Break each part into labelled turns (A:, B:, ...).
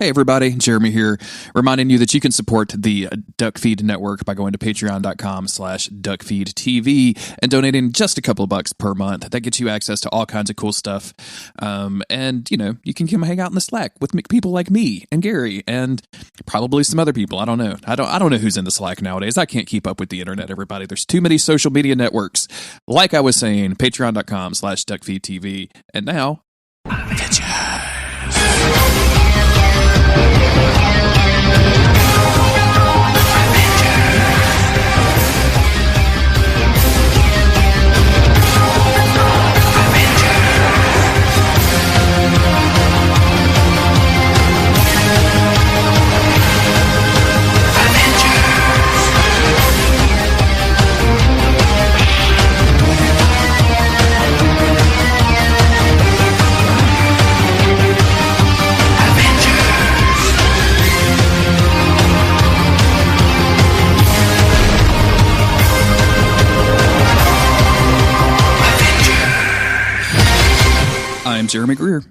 A: Hey everybody, Jeremy here, reminding you that you can support the Duckfeed network by going to patreon.com/Duckfeed.tv and donating just a couple of bucks per month. That gets you access to all kinds of cool stuff. And, you can come hang out in the Slack with people like me and Gary and probably some other people. I don't know. I don't know who's in the Slack nowadays. I can't keep up with the internet, everybody. There's too many social media networks. Like I was saying, patreon.com/Duckfeed.tv. And now, Avengers. I'm Jeremy Greer.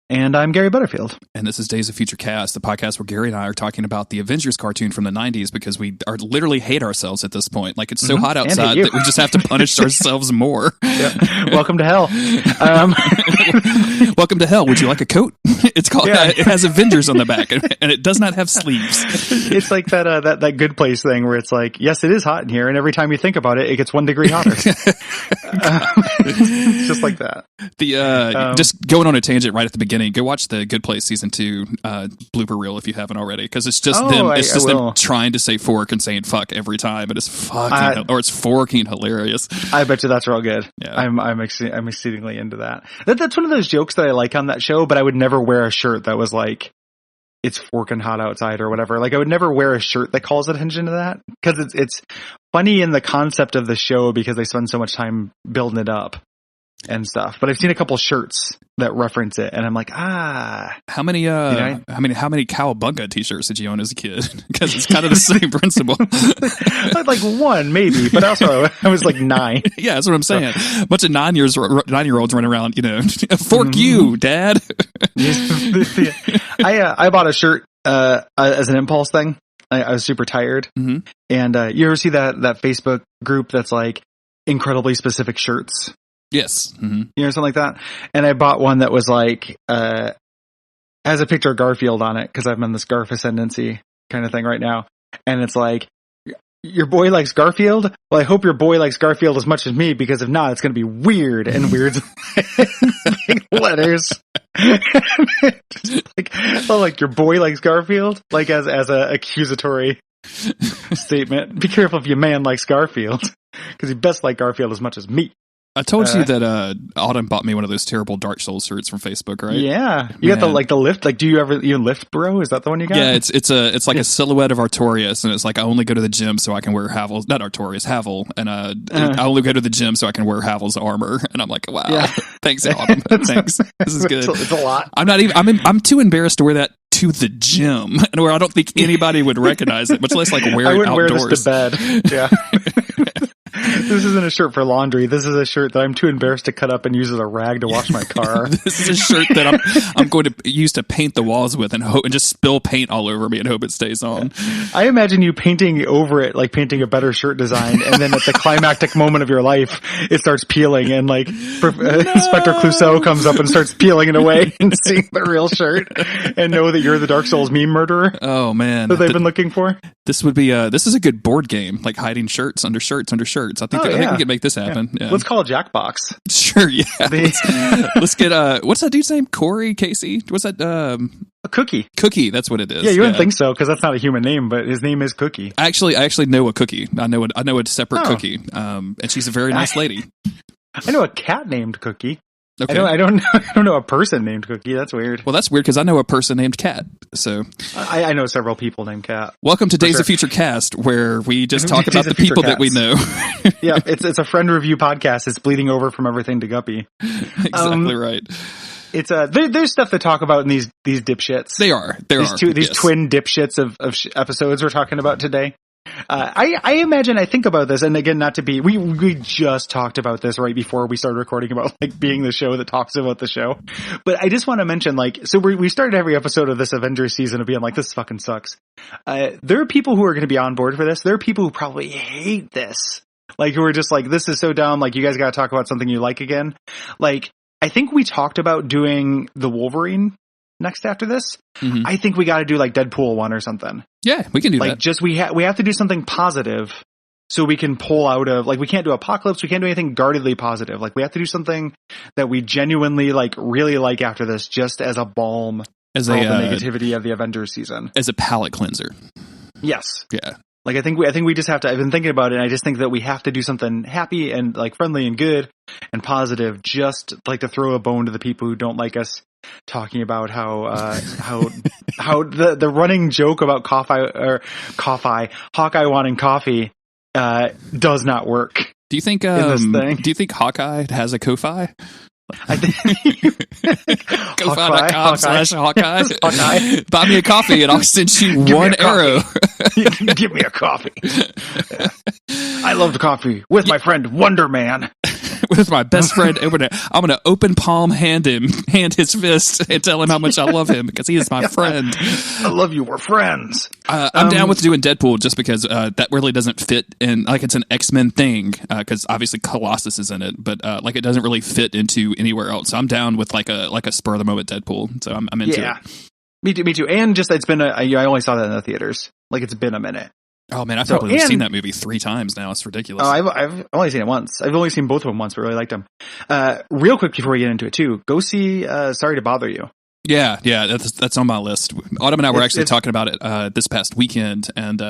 B: And I'm Gary Butterfield.
A: And this is Days of Future Cast, the podcast where Gary and I are talking about the Avengers cartoon from the 90s because we literally hate ourselves at this point. Like, it's so hot outside that we just have to punish ourselves more.
B: Yep. Welcome to hell.
A: Welcome to hell. Would you like a coat? It's called. It has Avengers on the back, and it does not have sleeves.
B: It's like that Good Place thing where it's like, yes, it is hot in here, and every time you think about it, it gets 1 degree hotter. It's just like that.
A: Just going on a tangent right at the beginning. Go watch the Good Place season 2 blooper reel if you haven't already, because it's just them. It's just them trying to say fork and saying fuck every time, but it's fucking it's forking hilarious.
B: I bet you that's real good.
A: Yeah.
B: I'm exceedingly into that. That's one of those jokes that I like on that show, but I would never wear a shirt that was like, it's forking hot outside or whatever. Like, I would never wear a shirt that calls attention to that, because it's funny in the concept of the show because they spend so much time building it up and stuff. But I've seen a couple shirts that reference it, and I'm like, how
A: many Cowabunga t-shirts did you own as a kid? Because it's kind of the same principle.
B: Like one maybe, but also I was like 9.
A: Yeah, that's what I'm saying. A bunch of 9-year-olds running around, fork you, Dad.
B: I bought a shirt as an impulse thing. I was super tired, and you ever see that Facebook group that's like incredibly specific shirts?
A: Yes.
B: Something like that. And I bought one that was like, has a picture of Garfield on it, because I'm in this Garf ascendancy kind of thing right now. And it's like, your boy likes Garfield? Well, I hope your boy likes Garfield as much as me, because if not, it's going to be weird, and weird big letters. like your boy likes Garfield? Like as a accusatory statement. Be careful if your man likes Garfield, because he best like Garfield as much as me.
A: I told you that Autumn bought me one of those terrible Dark Souls shirts from Facebook, right?
B: Yeah, you got the lift. Like, do you lift, bro? Is that the one you got?
A: Yeah, it's like a silhouette of Artorias, and it's like, I only go to the gym so I can wear Havel's, not Artorias, Havel, and I only go to the gym so I can wear Havel's armor. And I'm like, wow, thanks, Autumn. Thanks, this is good.
B: It's a lot.
A: I'm too embarrassed to wear that to the gym, and where I don't think anybody would recognize it, much less like wear it outdoors.
B: Wear this to bed. Yeah. This isn't a shirt for laundry. This is a shirt that I'm too embarrassed to cut up and use as a rag to wash my car.
A: This is a shirt that I'm going to use to paint the walls with and just spill paint all over me and hope it stays on.
B: I imagine you painting over it, like painting a better shirt design, and then at the climactic moment of your life, it starts peeling, and like Inspector Clouseau comes up and starts peeling it away and seeing the real shirt and know that you're the Dark Souls meme murderer.
A: Oh man,
B: that they've been looking for.
A: This would be this is a good board game, like hiding shirts under shirts under shirts. I think we could make this happen. Yeah.
B: Let's call it Jackbox.
A: Sure, yeah. Let's get what's that dude's name? Corey, Casey? What's that?
B: A Cookie.
A: Cookie, that's what it is.
B: Yeah, you wouldn't think so, because that's not a human name, but his name is Cookie.
A: I actually know a Cookie. I know a separate Cookie. And she's a very nice lady.
B: I know a cat named Cookie.
A: Okay.
B: I don't know a person named Cookie. That's weird.
A: Well, that's weird, because I know a person named Cat. So
B: I know several people named Cat.
A: Welcome to Days of Future Cast, where we just talk about the people that we know.
B: Yeah, it's a friend review podcast. It's bleeding over from everything to Guppy.
A: Exactly right.
B: It's there's stuff to talk about in these dipshits.
A: There are
B: these twin dipshits of episodes we're talking about today. I imagine, I think about this, and again, not to be, we just talked about this right before we started recording about like being the show that talks about the show. But I just want to mention, like, so we started every episode of this Avengers season of being like, this fucking sucks. There are people who are going to be on board for this. There are people who probably hate this. Like, who are just like, this is so dumb. Like, you guys got to talk about something you like again. Like, I think we talked about doing the Wolverine next after this. Mm-hmm. I think we got to do like Deadpool 1 or something.
A: Yeah, we can do
B: like,
A: that.
B: Just we have to do something positive so we can pull out of, like, we can't do Apocalypse. We can't do anything guardedly positive. Like, we have to do something that we genuinely like, really like after this, just as a balm
A: as
B: for all the negativity of the Avengers season.
A: As a palate cleanser.
B: Yes.
A: Yeah.
B: Like, I think we just have to, I've been thinking about it, and I just think that we have to do something happy and like friendly and good and positive, just like to throw a bone to the people who don't like us talking about how the running joke about Hawkeye wanting coffee, does not work.
A: Do you think, Hawkeye has a Ko-Fi?
B: I think
A: Ko-Fi.com/Hawkeye. Buy me a coffee and I'll send you one arrow.
B: Give me a coffee. Yeah. I love coffee with my friend Wonder Man.
A: With my best friend, I'm gonna open palm hand his fist and tell him how much I love him because he is my friend.
B: I love you. We're friends.
A: I'm down with doing Deadpool just because that really doesn't fit in. Like, it's an X-Men thing because obviously Colossus is in it, but like it doesn't really fit into anywhere else. So I'm down with like a spur of the moment Deadpool. So I'm into it.
B: Me too. And just it's been I only saw that in the theaters. Like, it's been a minute.
A: Oh man, I've probably seen that movie 3 times now. It's ridiculous.
B: Oh, I've only seen it once. I've only seen both of them once, but really liked them. Real quick before we get into it too, go see Sorry to Bother You.
A: Yeah, that's on my list. Autumn and I were actually talking about it this past weekend, and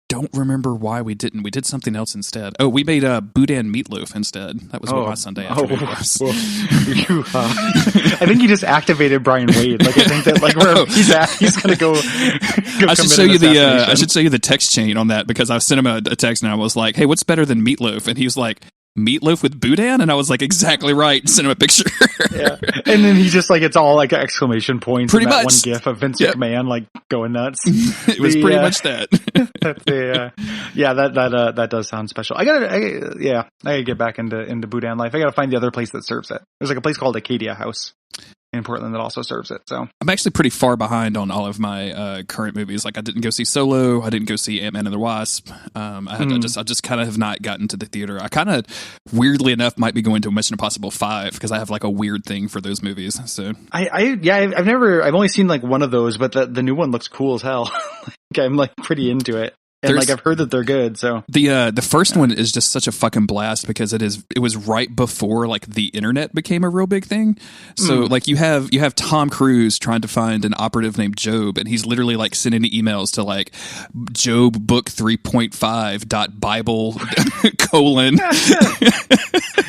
A: don't remember why we didn't. We did something else instead. Oh, we made boudin meatloaf instead. That was what my Sunday afternoon was.
B: I think you just activated Brian Wade. Like, I think that where he's at, he's gonna go.
A: I should show you the text chain on that because I sent him a text and I was like, "Hey, what's better than meatloaf?" And he was like, "Meatloaf with boudin," and I was like, "Exactly right." Sent him a picture.
B: Yeah, and then he just like, it's all like exclamation points.
A: Pretty much.
B: One GIF of Vince McMahon like going nuts.
A: It was pretty much that.
B: That does sound special. I gotta get back into boudin life. I gotta find the other place that serves it. There's like a place called Acadia House in Portland that also serves it. So
A: I'm actually pretty far behind on all of my current movies. Like, I didn't go see Solo. I didn't go see Ant-Man and the Wasp. I just kind of have not gotten to the theater. I kind of, weirdly enough, might be going to Mission Impossible 5 because I have like a weird thing for those movies. So
B: I've only seen like one of those, but the new one looks cool as hell. Like, I'm like pretty into it. And like, I've heard that they're good. So
A: the first one is just such a fucking blast because it was right before like the internet became a real big thing. So like you have Tom Cruise trying to find an operative named Job, and he's literally like sending emails to like Job book 3.5 Bible colon.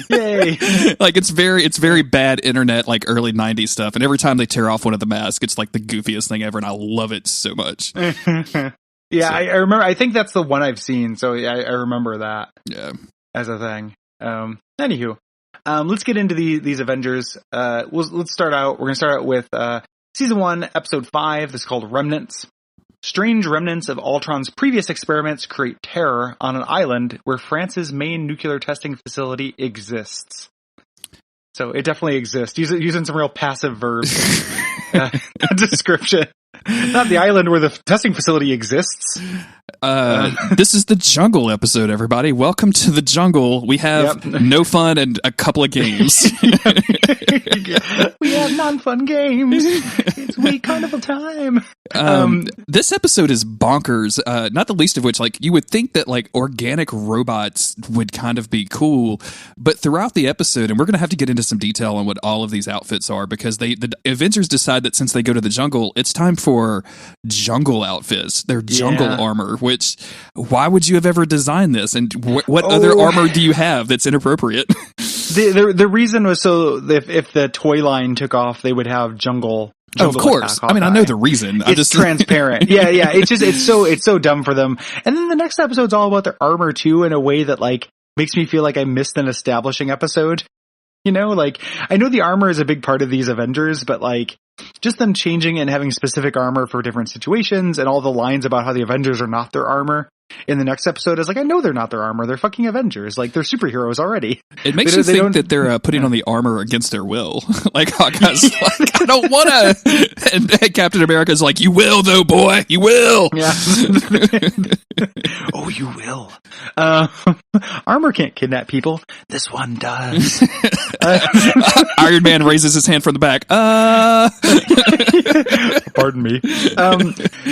B: Yay.
A: Like, it's very bad internet, like early 90s stuff. And every time they tear off one of the masks, it's like the goofiest thing ever. And I love it so much.
B: Yeah, so. I remember. I think that's the one I've seen. So I remember that.
A: Yeah,
B: as a thing. Anywho, let's get into these Avengers. Let's start out. We're gonna start out with season 1, episode 5. This is called Remnants. Strange remnants of Ultron's previous experiments create terror on an island where France's main nuclear testing facility exists. So it definitely exists. Using some real passive verbs. Description. Not the island where the testing facility exists.
A: This is the jungle episode, everybody. Welcome to the jungle. We have no fun and a couple of games.
B: We have non-fun games. It's week carnival time.
A: This episode is bonkers. Not the least of which, like, you would think that like organic robots would kind of be cool, but throughout the episode, and we're going to have to get into some detail on what all of these outfits are, because the Avengers decide that since they go to the jungle, it's time for jungle outfits. Their jungle armor. Which, why would you have ever designed this? And what other armor do you have that's inappropriate?
B: The reason was so if the toy line took off, they would have jungle.
A: Of course. I mean, I know the reason.
B: It's just transparent. Yeah. It's so dumb for them. And then the next episode's all about their armor too, in a way that like makes me feel like I missed an establishing episode. You know, like, I know the armor is a big part of these Avengers, but like, just them changing and having specific armor for different situations, and all the lines about how the Avengers are not their armor in the next episode is like, I know they're not their armor. They're fucking Avengers. Like, they're superheroes already.
A: It makes you think that they're putting on the armor against their will. Like, Hawkeye's like, I don't want to. And Captain America's like, you will, though, boy. You will.
B: Yeah. Oh, you will. Armor can't kidnap people. This one does.
A: Iron Man raises his hand from the back.
B: Pardon me.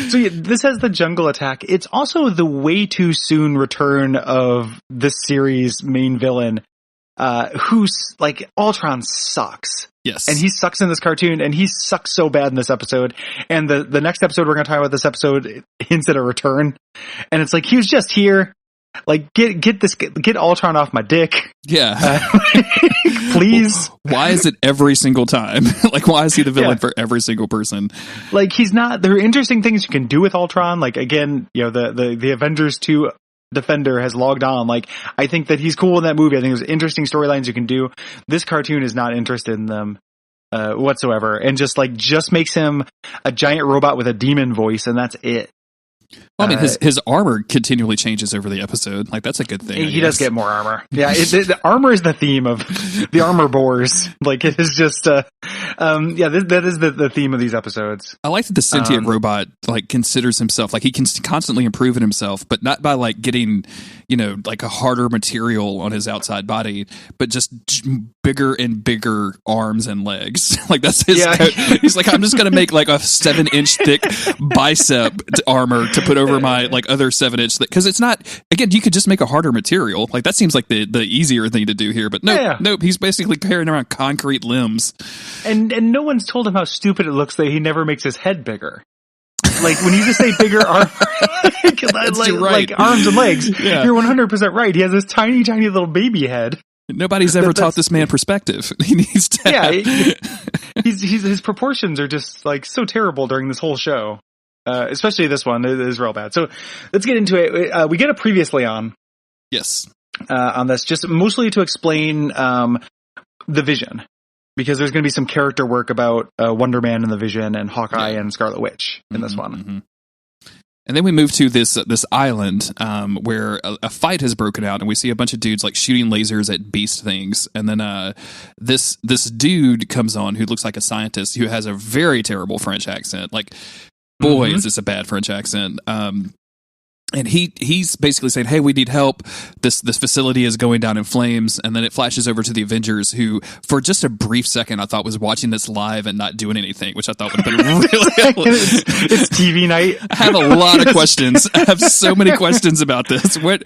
B: So yeah, this has the jungle attack. It's also the way too soon return of this series' main villain, who's like, Ultron sucks.
A: Yes.
B: And he sucks in this cartoon, and he sucks so bad in this episode. And the next episode we're going to talk about, this episode hints at a return. And it's like, he was just here. Like, get Ultron off my dick.
A: Yeah.
B: Please.
A: Why is it every single time? Like, why is he the villain for every single person?
B: Like, he's not, there are interesting things you can do with Ultron. Like, again, you know, the Avengers 2 Defender has logged on. Like, I think that he's cool in that movie. I think there's interesting storylines you can do. This cartoon is not interested in them whatsoever, and just makes him a giant robot with a demon voice, and that's it.
A: Well, I mean, his armor continually changes over the episode. Like, that's a good thing.
B: He does get more armor. Yeah, the armor is the theme of the armor bores. Like, it is just, that is the theme of these episodes.
A: I like that the sentient robot, like, considers himself, like, he can constantly improve in himself, but not by, like, getting, you know, like a harder material on his outside body, but just bigger and bigger arms and legs. Like, that's his code. He's like, I'm just going to make, like, a 7-inch thick bicep armor to put over my, like, other 7-inch, because it's not, again, you could just make a harder material. Like, that seems like the easier thing to do here, but nope, he's basically carrying around concrete limbs.
B: And no one's told him how stupid it looks that he never makes his head bigger. Like, when you just say bigger armor, like arms and legs, you're 100% right. He has this tiny, tiny little baby head.
A: Nobody's ever taught this man perspective. He needs to.
B: His proportions are just, like, so terrible during this whole show. Especially this one, it is real bad. So let's get into it. We get a previously on.
A: Yes.
B: On this, just mostly to explain the Vision, because there's going to be some character work about Wonder Man and the Vision and Hawkeye and Scarlet Witch in this one. Mm-hmm.
A: And then we move to this island where a fight has broken out, and we see a bunch of dudes like shooting lasers at beast things. And then this dude comes on who looks like a scientist who has a very terrible French accent. Like, boy, is this a bad French accent. And he's basically saying, hey, we need help. This facility is going down in flames. And then it flashes over to the Avengers, who, for just a brief second, I thought was watching this live and not doing anything, which I thought would have been really...
B: it's TV night.
A: I have a lot of questions. I have so many questions about this. Why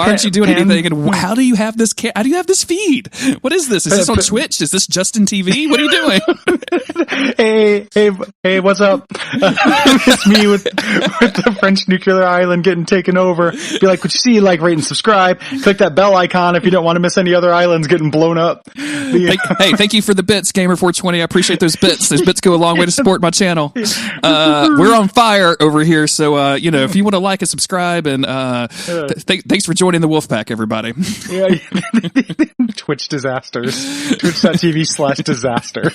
A: aren't you doing anything? And how do you have this? How do you have this feed? What is this? Is this on Twitch? Is this Justin TV? What are you
B: doing? Hey, what's up? It's me with the French nuclear island getting taken over. Be like, what you see, like, rate and subscribe. Click that bell icon if you don't want to miss any other islands getting blown up.
A: Hey, thank you for the bits, Gamer420. I appreciate those bits. Those bits go a long way to support my channel. We're on fire over here, so if you want to like and subscribe, and thanks for joining the Wolfpack, everybody.
B: Twitch disasters. Twitch.tv/disaster.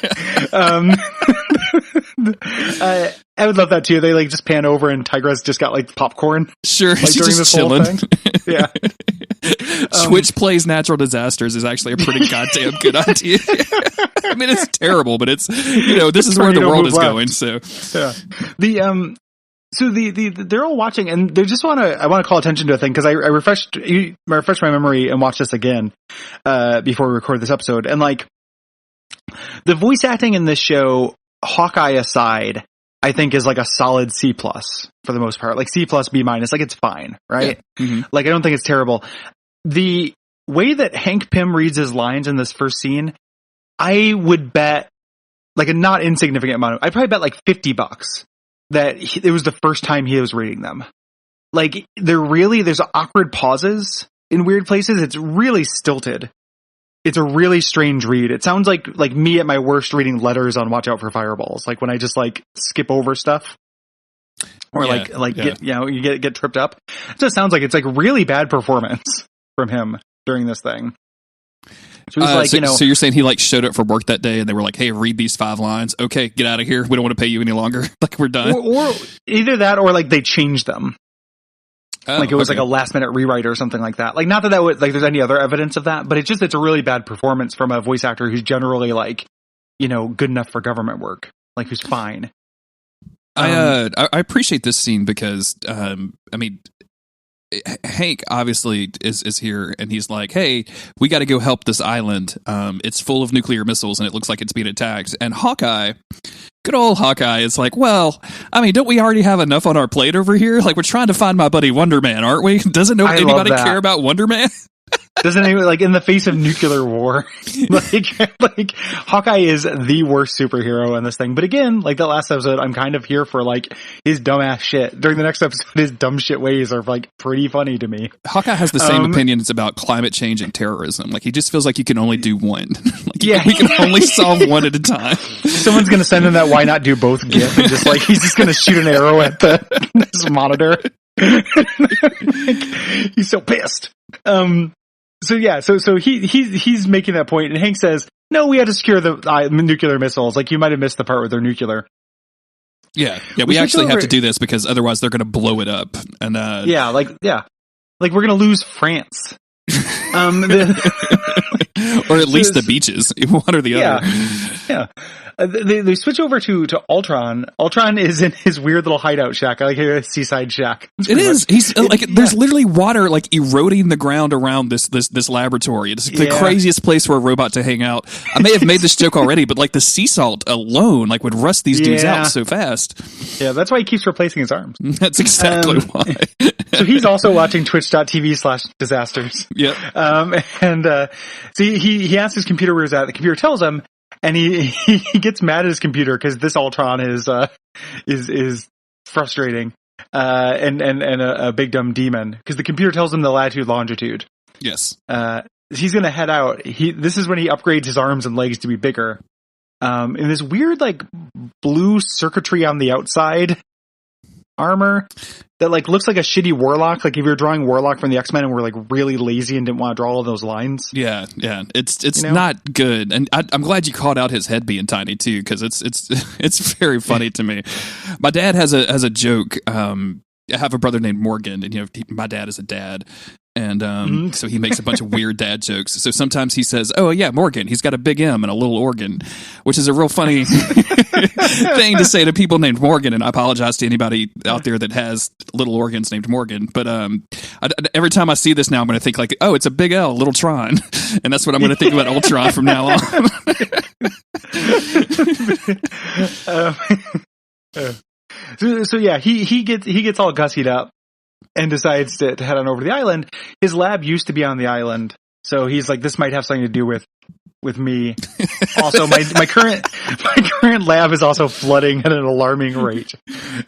B: I would love that too. They like just pan over and Tigra's just got like popcorn.
A: Sure,
B: like,
A: she's
B: during
A: just
B: this
A: chilling.
B: Whole thing. Yeah.
A: Twitch plays natural disasters is actually a pretty goddamn good idea. I mean, it's terrible, but it's this is where the world is going. So
B: yeah, so they're all watching, and they just I want to call attention to a thing, because I refreshed my memory and watched this again before we record this episode, and like the voice acting in this show, Hawkeye aside, I think is like a solid C+ for the most part, like C+, B-. Like, it's fine, right? Yeah. Mm-hmm. Like, I don't think it's terrible. The way that Hank Pym reads his lines in this first scene, I would bet like a not insignificant amount. I'd probably bet like $50 that it was the first time he was reading them. Like, there's awkward pauses in weird places. It's really stilted. It's a really strange read. It sounds like me at my worst reading letters on Watch Out for Fireballs. Like, when I just like skip over stuff, or get tripped up. It just sounds like it's like really bad performance from him during this thing. So he's like,
A: so you're saying he like showed up for work that day and they were like, hey, read these 5 lines. Okay, get out of here. We don't want to pay you any longer. Like, we're done.
B: Or either that or like they changed them.
A: Oh,
B: like it was like a last minute rewrite or something like that. Like not that would like there's any other evidence of that, but it's a really bad performance from a voice actor who's generally like, good enough for government work, like who's fine.
A: I appreciate this scene because I mean, Hank obviously is here and he's like, hey, we got to go help this island. It's full of nuclear missiles and it looks like it's being attacked. And Hawkeye, good old Hawkeye, is like, well, I mean, don't we already have enough on our plate over here? Like, we're trying to find my buddy Wonder Man, aren't we? Doesn't anybody care about Wonder Man?
B: Doesn't anyone, like, in the face of nuclear war, like Hawkeye is the worst superhero in this thing. But again, like that last episode, I'm kind of here for like his dumbass shit. During the next episode, his dumb shit ways are like pretty funny to me.
A: Hawkeye has the same opinions about climate change and terrorism. Like, he just feels like you can only do one. We can only solve one at a time. Someone's
B: going to send him that why not do both gif and just like, he's just going to shoot an arrow at this monitor. Like, he's so pissed. So he's making that point, and Hank says, "No, we had to secure the nuclear missiles. Like, you might have missed the part where they're nuclear."
A: Yeah. We actually have to do this because otherwise they're going to blow it up. And
B: like we're going to lose France,
A: or at least the beaches, one or the other.
B: Yeah. They switch over to Ultron. Ultron is in his weird little hideout shack, like a seaside shack.
A: It is. He's there's literally water like eroding the ground around this laboratory. It's the craziest place for a robot to hang out. I may have made this joke already, but like the sea salt alone like would rust these dudes out so fast.
B: Yeah, that's why he keeps replacing his arms.
A: That's exactly why.
B: So he's also watching twitch.tv/disasters.
A: Yep.
B: So he asks his computer where he's at. The computer tells him. And he gets mad at his computer because this Ultron is frustrating, and a big dumb demon, because the computer tells him the latitude, longitude.
A: Yes.
B: He's gonna head out. This is when he upgrades his arms and legs to be bigger. In this weird like blue circuitry on the outside armor that like looks like a shitty Warlock. Like if you're drawing Warlock from the X-Men and were like really lazy and didn't want to draw all of those lines.
A: Yeah. It's not good. And I'm glad you called out his head being tiny too, because it's very funny to me. My dad has a joke. I have a brother named Morgan, and my dad is a dad. And so he makes a bunch of weird dad jokes. So sometimes he says, "Oh yeah, Morgan, he's got a big M and a little organ," which is a real funny thing to say to people named Morgan. And I apologize to anybody out there that has little organs named Morgan. But every time I see this now, I'm going to think like, "Oh, it's a big L, little Tron," and that's what I'm going to think about Ultron from now on.
B: So yeah, he gets all gussied up and decides to head on over to the island. His lab used to be on the island, so he's like, this might have something to do with me. Also, my current lab is also flooding at an alarming rate.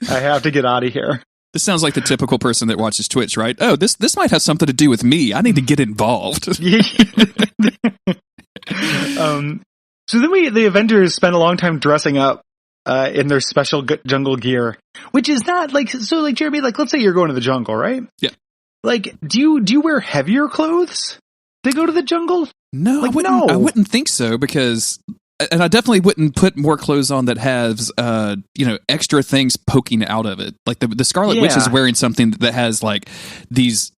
B: I have to get out of here.
A: This sounds like the typical person that watches Twitch, right? Oh, this might have something to do with me. I need to get involved.
B: So then the Avengers spend a long time dressing up in their special jungle gear, which is not like, so like Jeremy, like let's say you're going to the jungle, right?
A: Yeah.
B: Like, do you wear heavier clothes to go to the jungle?
A: No,
B: like,
A: I wouldn't think so, because, and I definitely wouldn't put more clothes on that has, extra things poking out of it. Like the Scarlet Witch is wearing something that has like these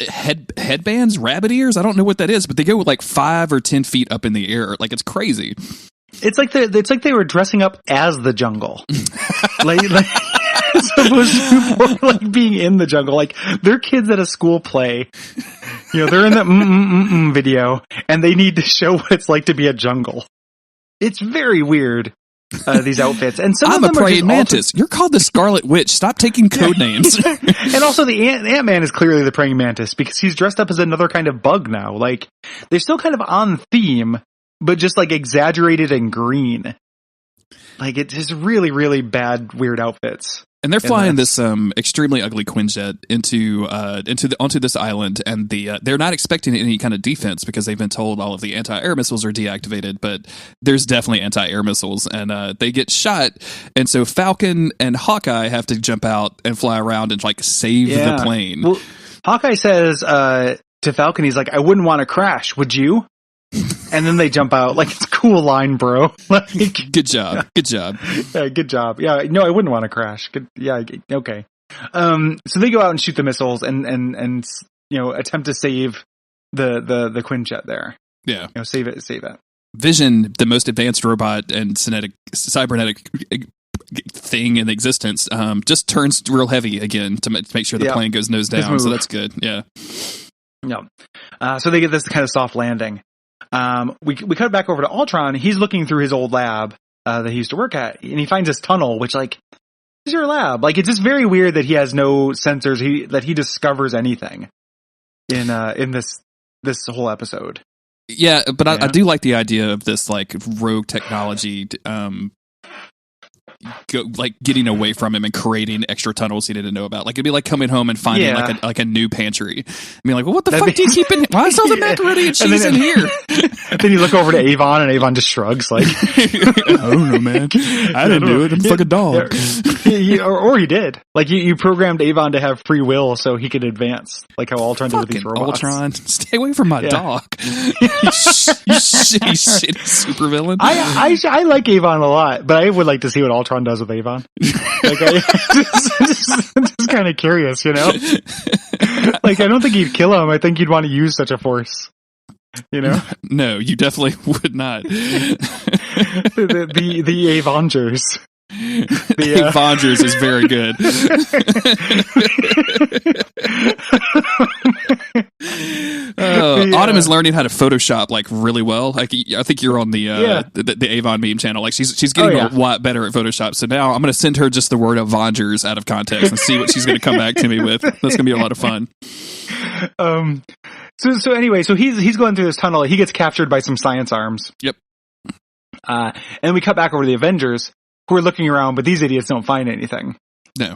A: headbands, rabbit ears. I don't know what that is, but they go like 5 or 10 feet up in the air. Like, it's crazy.
B: It's like they were dressing up as the jungle, like as opposed to like being in the jungle. Like they're kids at a school play, they're in the video, and they need to show what it's like to be a jungle. It's very weird. These outfits, and some
A: I'm
B: of them
A: a praying mantis. You're called the Scarlet Witch. Stop taking code names.
B: And also, the Ant-Man is clearly the praying mantis because he's dressed up as another kind of bug now. Like they're still kind of on theme, but just like exaggerated and green. Like it's just really, really bad, weird outfits.
A: And they're flying this extremely ugly Quinjet onto this island, and they're not expecting any kind of defense because they've been told all of the anti-air missiles are deactivated, but there's definitely anti-air missiles, and they get shot, and so Falcon and Hawkeye have to jump out and fly around and like save the plane.
B: Well, Hawkeye says to Falcon, he's like, "I wouldn't want to crash, would you?" And then they jump out. Like, it's a cool line, bro. Like,
A: good job. Good job.
B: Yeah, good job. Yeah, no, I wouldn't want to crash. Good. Yeah, okay. So they go out and shoot the missiles and attempt to save the Quinjet there.
A: Yeah.
B: Save it.
A: Vision, the most advanced robot and cybernetic thing in existence, just turns real heavy again to make sure the plane goes nose down. So that's good. Yeah.
B: Yeah. So they get this kind of soft landing. We cut back over to Ultron. He's looking through his old lab that he used to work at, and he finds this tunnel, which, like, is your lab? Like, it's just very weird that he has no sensors. That he discovers anything in this whole episode.
A: Yeah, but I do like the idea of this, like, rogue technology, getting away from him and creating extra tunnels he didn't know about. Like, it'd be like coming home and finding like a new pantry. I mean, like, well, what the fuck do you keep in? Why is all the macaroni and cheese in here?
B: Then you look over to Avon, and Avon just shrugs, like,
A: I don't know, man. I didn't do it. I'm a fucking dog.
B: Or he did. Like, you programmed Avon to have free will so he could advance, like how Ultron did with these robots.
A: Ultron, stay away from my dog. you shitty supervillain.
B: I like Avon a lot, but I would like to see what Ultron does with Avon. Like, I'm just kind of curious, Like, I don't think he'd kill him. I think he'd want to use such a force.
A: No, you definitely would not.
B: The Avengers.
A: The Avengers is very good. Autumn is learning how to Photoshop, like, really well. Like, I think you're on the Avon meme channel. Like, she's getting a lot better at Photoshop. So now I'm going to send her just the word Avengers out of context and see what she's going to come back to me with. That's going to be a lot of fun.
B: So anyway, so he's going through this tunnel. He gets captured by some science arms.
A: Yep.
B: And we cut back over to the Avengers, who are looking around, but these idiots don't find anything.
A: No.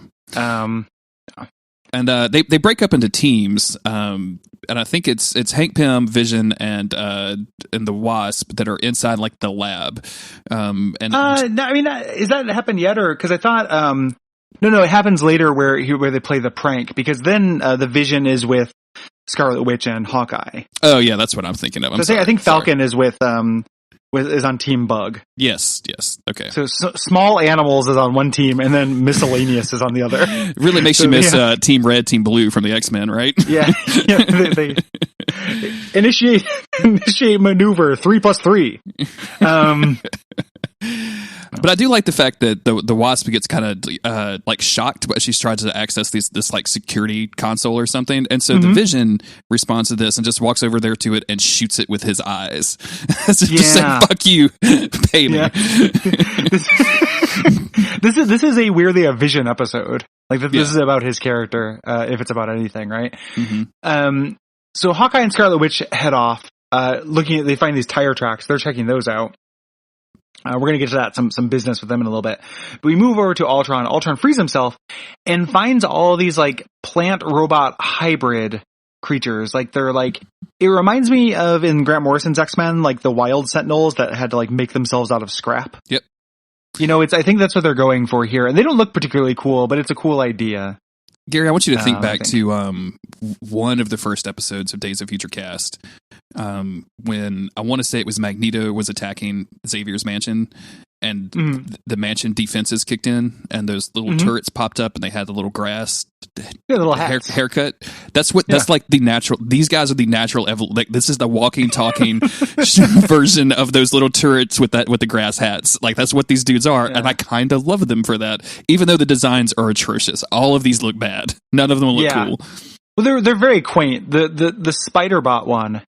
A: And they break up into teams, and I think it's Hank Pym, Vision, and the Wasp that are inside, like, the lab. No,
B: I mean, is that happened yet? Or because I thought, no, it happens later where they play the prank, because then the Vision is with Scarlet Witch and Hawkeye.
A: Oh yeah, that's what I'm thinking of.
B: I think Falcon is with is on Team Bug.
A: Yes. Okay.
B: So Small Animals is on one team, and then Miscellaneous is on the other.
A: Really makes you miss Team Red, Team Blue from the X-Men, right?
B: Yeah. They initiate maneuver 3+3.
A: But I do like the fact that the Wasp gets kind of like shocked as she's trying to access this like security console or something, and so the Vision responds to this and just walks over there to it and shoots it with his eyes. Just saying, "Fuck you, pay me." Yeah.
B: This is a weirdly a Vision episode. Like, this is about his character, if it's about anything, right? Mm-hmm. So Hawkeye and Scarlet Witch head off, they find these tire tracks. They're checking those out. We're going to get to that, some business with them in a little bit. But we move over to Ultron. Ultron frees himself and finds all these, like, plant robot hybrid creatures. Like, they're like, it reminds me of in Grant Morrison's X-Men, like the Wild Sentinels that had to, like, make themselves out of scrap.
A: Yep.
B: I think that's what they're going for here. And they don't look particularly cool, but it's a cool idea.
A: Gary, I want you to think back to one of the first episodes of Days of Future Cast, when I want to say it was Magneto was attacking Xavier's mansion, and the mansion defenses kicked in, and those little turrets popped up, and they had the little grass haircut. That's like the natural. These guys are the natural. Like, this is the walking, talking version of those little turrets with the grass hats. Like, that's what these dudes are, and I kind of love them for that. Even though the designs are atrocious, all of these look bad. None of them look cool.
B: Well, they're very quaint. The Spider-Bot one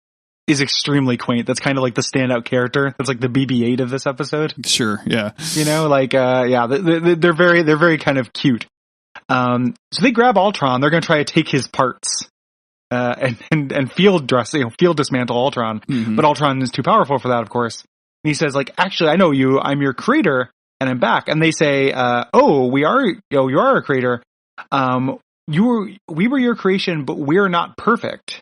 B: is extremely quaint. That's kind of like the standout character. That's like the BB-8 of this episode.
A: Sure, yeah.
B: They're very kind of cute. So they grab Ultron. They're going to try to take his parts, and field dismantle Ultron. Mm-hmm. But Ultron is too powerful for that, of course. And he says, like, actually, I know you. I'm your creator, and I'm back. And they say, you are a creator. We were your creation, but we're not perfect.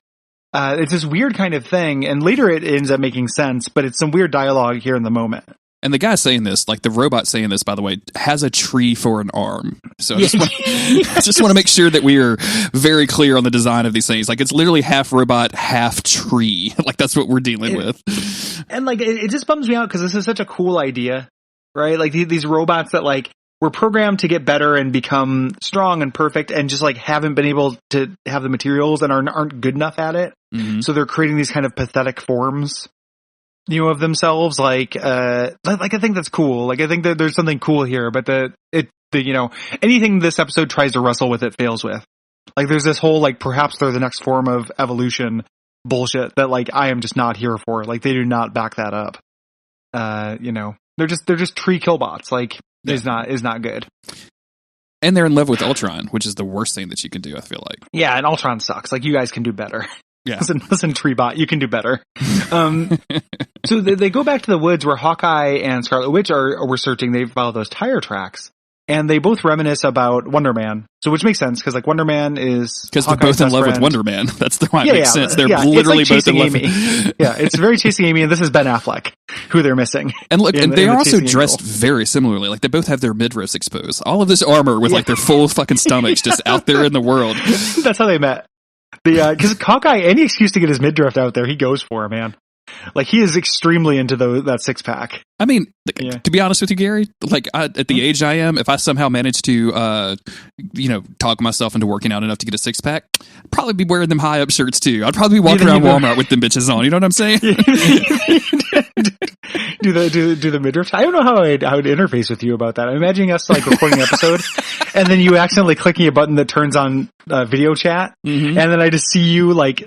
B: It's this weird kind of thing, and later it ends up making sense, but it's some weird dialogue here in the moment.
A: And the guy saying this, like the robot saying this, by the way, has a tree for an arm. So I just want to make sure that we are very clear on the design of these things. Like it's literally half robot, half tree. Like that's what we're dealing with.
B: And like it just bums me out because this is such a cool idea, right? Like these robots that like were programmed to get better and become strong and perfect, and just like haven't been able to have the materials and aren't good enough at it. Mm-hmm. So they're creating these kind of pathetic forms, of themselves. Like I think that's cool. Like I think that there's something cool here, but anything this episode tries to wrestle with, it fails with. Like there's this whole like perhaps they're the next form of evolution bullshit that like I am just not here for. Like they do not back that up. They're just tree killbots. Like is not good.
A: And they're in love with Ultron, which is the worst thing that you can do, I feel like.
B: Yeah, and Ultron sucks. Like you guys can do better.
A: Yeah.
B: Listen, Treebot, you can do better. So they go back to the woods where Hawkeye and Scarlet Witch were searching. They follow those tire tracks, and they both reminisce about Wonder Man. So which makes sense because like Wonder Man is
A: because they're both in love with Wonder Man. That's the why it makes sense. They're literally both in love.
B: Yeah, it's very Chasing Amy, and this is Ben Affleck who they're missing.
A: And look, and they are also dressed very similarly. Like they both have their midriffs exposed. All of this armor with like their full fucking stomachs just out there in the world.
B: That's how they met. Because Hawkeye, any excuse to get his midriff out there, he goes for, man. Like he is extremely into that 6-pack.
A: I mean, to be honest with you, Gary, like at the age I am, if I somehow managed to, talk myself into working out enough to get a 6-pack, I'd probably be wearing them high up shirts too. I'd probably be walking around Walmart with them bitches on. You know what I'm saying?
B: do the midriff. I don't know how I'd interface with you about that. I'm imagining us like recording an episode, and then you accidentally clicking a button that turns on video chat, and then I just see you like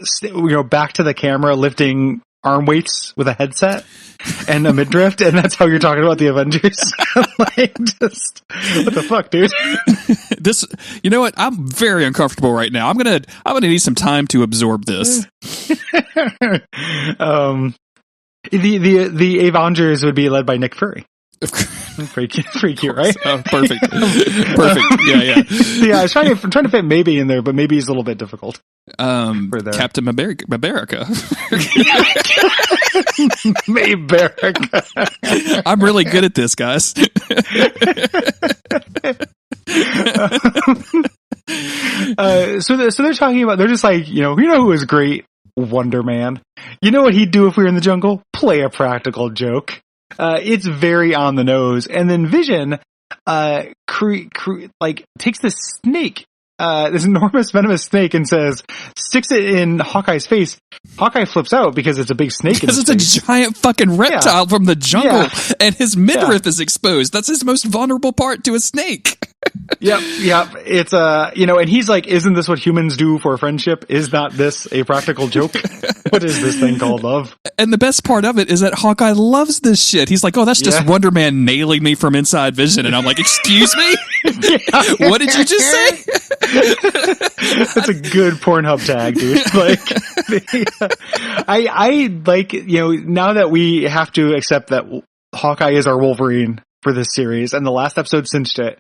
B: back to the camera lifting arm weights with a headset and a midriff, and that's how you're talking about the Avengers. Like, just what the fuck, dude?
A: This, you know what? I'm very uncomfortable right now. I'm gonna need some time to absorb this.
B: The Avengers would be led by Nick Fury. Pretty cute, right?
A: Oh, perfect. Yeah.
B: Yeah, I was trying to fit maybe in there, but maybe is a little bit difficult.
A: Captain America.
B: Mayberrica.
A: I'm really good at this, guys.
B: So they're talking about, they're just like, who is great? Wonder Man. You know what he'd do if we were in the jungle? Play a practical joke. It's very on the nose. And then Vision, takes this snake, this enormous venomous snake, and sticks it in Hawkeye's face. Hawkeye flips out because it's a big snake.
A: Because it's a giant fucking reptile from the jungle, and his midriff is exposed. That's his most vulnerable part to a snake.
B: Yep. It's and he's like, isn't this what humans do for friendship? Is not this a practical joke? What is this thing called love? And
A: the best part of it is that Hawkeye loves this shit. He's like, oh, that's just Wonder Man nailing me from inside Vision. And I'm like, excuse me? What did you just say?
B: That's a good Pornhub tag, dude. Like, I like, now that we have to accept that Hawkeye is our Wolverine for this series, and the last episode cinched it,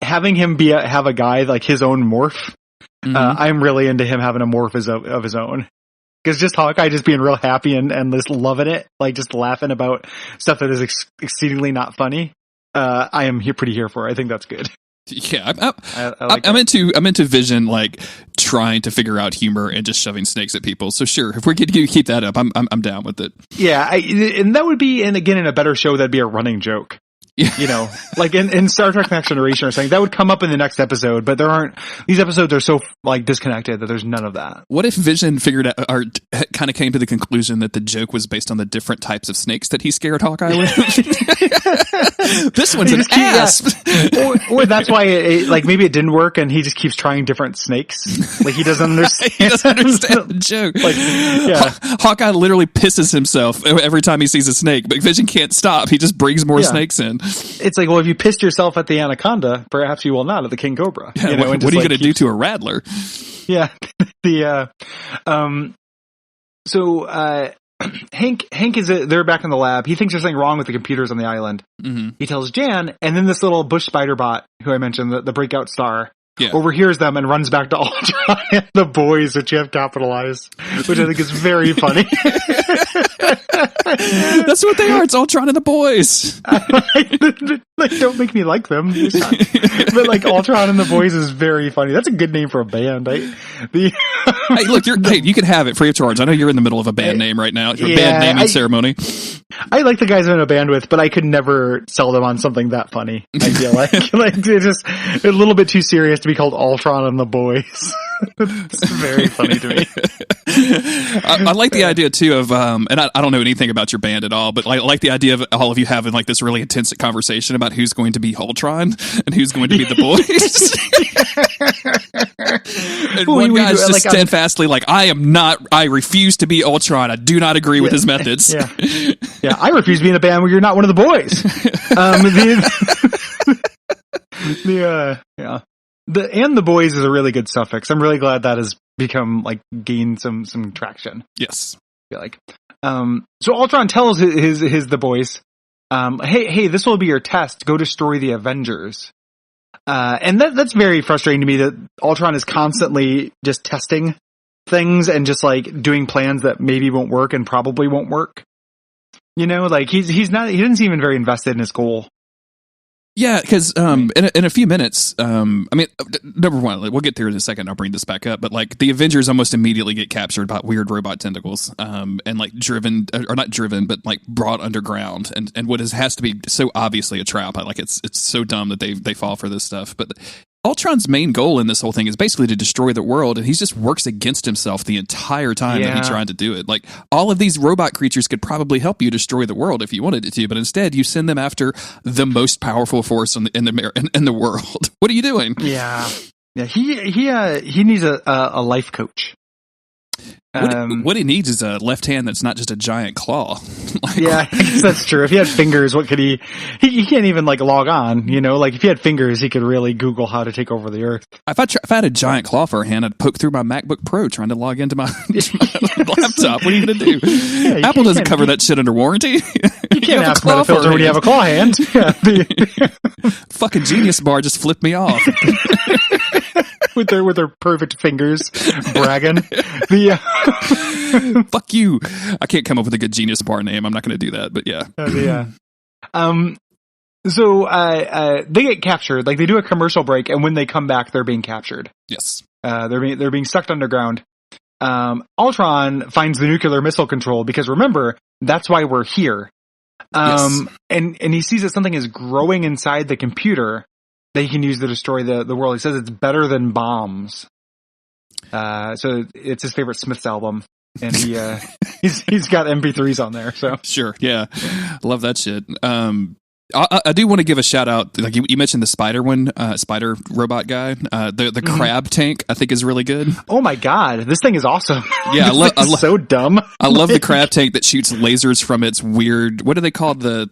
B: having him have a guy like his own morph, I'm really into him having a morph of his own. Because just Hawkeye just being real happy and just loving it, like just laughing about stuff that is exceedingly not funny. I am pretty here for. I think that's good.
A: Yeah, I'm into Vision like trying to figure out humor and just shoving snakes at people. So sure, if we could keep that up, I'm down with it.
B: Yeah, and that would be, and again in a better show, that'd be a running joke. Like in Star Trek Next Generation or something, that would come up in the next episode, but these episodes are so like disconnected that there's none of that.
A: What if Vision figured out, or kind of came to the conclusion that the joke was based on the different types of snakes that he scared Hawkeye with? This one's an asp.
B: Yeah. Or that's why like maybe it didn't work and he just keeps trying different snakes. Like he doesn't understand.
A: He doesn't understand the joke. Like, Hawkeye literally pisses himself every time he sees a snake, but Vision can't stop. He just brings more snakes in.
B: It's like, well, if you pissed yourself at the anaconda, perhaps you will not at the king cobra.
A: Yeah, what are you going to do to a rattler?
B: Yeah. Hank they're back in the lab. He thinks there's something wrong with the computers on the island. Mm-hmm. He tells Jan, and then this little bush spider bot, who I mentioned, the breakout star, overhears them and runs back to Ultron and the boys, which you have capitalized, which I think is very funny.
A: That's what they are. It's Ultron and the boys.
B: Like, don't make me like them. But like Ultron and the Boys is very funny. That's a good name for a band.
A: Hey, look, you can have it free of charge. I know you're in the middle of a band name right now. Your band naming ceremony.
B: I like the guys I'm in a band with, but I could never sell them on something that funny. I feel like it's just a little bit too serious to be called Ultron and the Boys. It's very funny to me.
A: I like the idea too of, and I don't know anything about your band at all, but I like the idea of all of you having like this really intense conversation about who's going to be Ultron and who's going to be the Boys. And one guy's just like, steadfastly like, I refuse to be Ultron. I do not agree with his methods.
B: Yeah, I refuse to be in a band where you're not one of the boys. The Boys is a really good suffix. I'm really glad that has become like gained some traction.
A: Yes.
B: I feel like. So Ultron tells the Boys, hey, this will be your test. Go destroy the Avengers. And that's very frustrating to me that Ultron is constantly just testing things and just like doing plans that maybe won't work and probably won't work. You know, like he doesn't seem even very invested in his goal.
A: Yeah, because in a few minutes, I mean, number one, we'll get there in a second. I'll bring this back up, but like the Avengers almost immediately get captured by weird robot tentacles, and like driven or not driven, but like brought underground, and what has to be so obviously a trap. Like it's so dumb that they fall for this stuff, but. Ultron's main goal in this whole thing is basically to destroy the world, and he just works against himself the entire time that he tried to do it. Like, all of these robot creatures could probably help you destroy the world if you wanted it to, but instead you send them after the most powerful force in the world. What are you doing?
B: Yeah. He needs a life coach.
A: What he needs is a left hand that's not just a giant claw.
B: I guess that's true. If he had fingers, what could he can't even like log on, you know, like if he had fingers, he could really Google how to take over the earth.
A: If I had a giant claw for a hand, I'd poke through my MacBook Pro trying to log into my laptop. What are you going to do? Apple doesn't cover that shit under warranty.
B: You can't have a filter when you have a claw hand.
A: Fucking Genius Bar just flipped me off.
B: with their perfect fingers, bragging.
A: Fuck you! I can't come up with a good Genius Bar name. I'm not going to do that. But yeah.
B: So they get captured. Like they do a commercial break, and when they come back, they're being captured.
A: Yes.
B: They're being sucked underground. Ultron finds the nuclear missile control because remember that's why we're here. And he sees that something is growing inside the computer that he can use to destroy the world. He says it's better than bombs. So it's his favorite Smiths album, and he's got MP3s on there. So
A: sure, yeah, love that shit. I do want to give a shout out. Like you mentioned the spider robot guy. The crab tank I think is really good.
B: Oh my god, this thing is awesome.
A: Yeah, I love
B: so dumb.
A: I love the crab tank that shoots lasers from its weird. What are they called? They're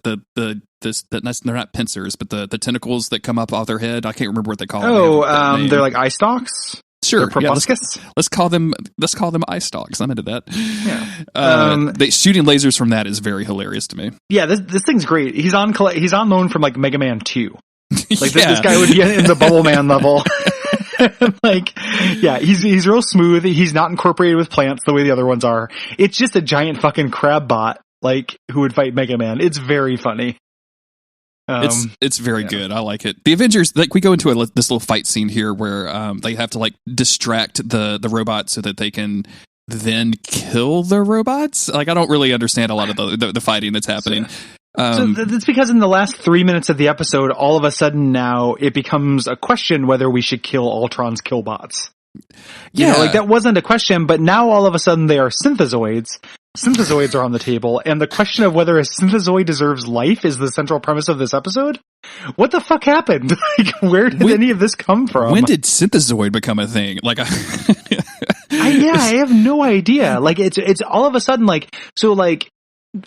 A: not pincers, but the tentacles that come up off their head. I can't remember what they call them.
B: They're like eye stalks.
A: Sure,
B: proboscis.
A: Let's call them eye stalks. I'm into that. Yeah, shooting lasers from that is very hilarious to me.
B: Yeah, this thing's great. He's on loan from like Mega Man 2. Like this guy would be in the Bubble Man level. Like, yeah, he's real smooth. He's not incorporated with plants the way the other ones are. It's just a giant fucking crab bot, like who would fight Mega Man. It's very funny.
A: It's very good. I like it. The Avengers, like we go into this little fight scene here where they have to like distract the robots so that they can then kill the robots. Like I don't really understand a lot of the fighting that's happening.
B: So that's because in the last 3 minutes of the episode, all of a sudden now it becomes a question whether we should kill Ultron's killbots. You know, like that wasn't a question, but now all of a sudden they are synthezoids. Synthezoids are on the table, and the question of whether a synthezoid deserves life is the central premise of this episode. What the fuck happened? Like, where did any of this come from?
A: When did synthezoid become a thing? Like,
B: I have no idea. Like, it's all of a sudden like, so like,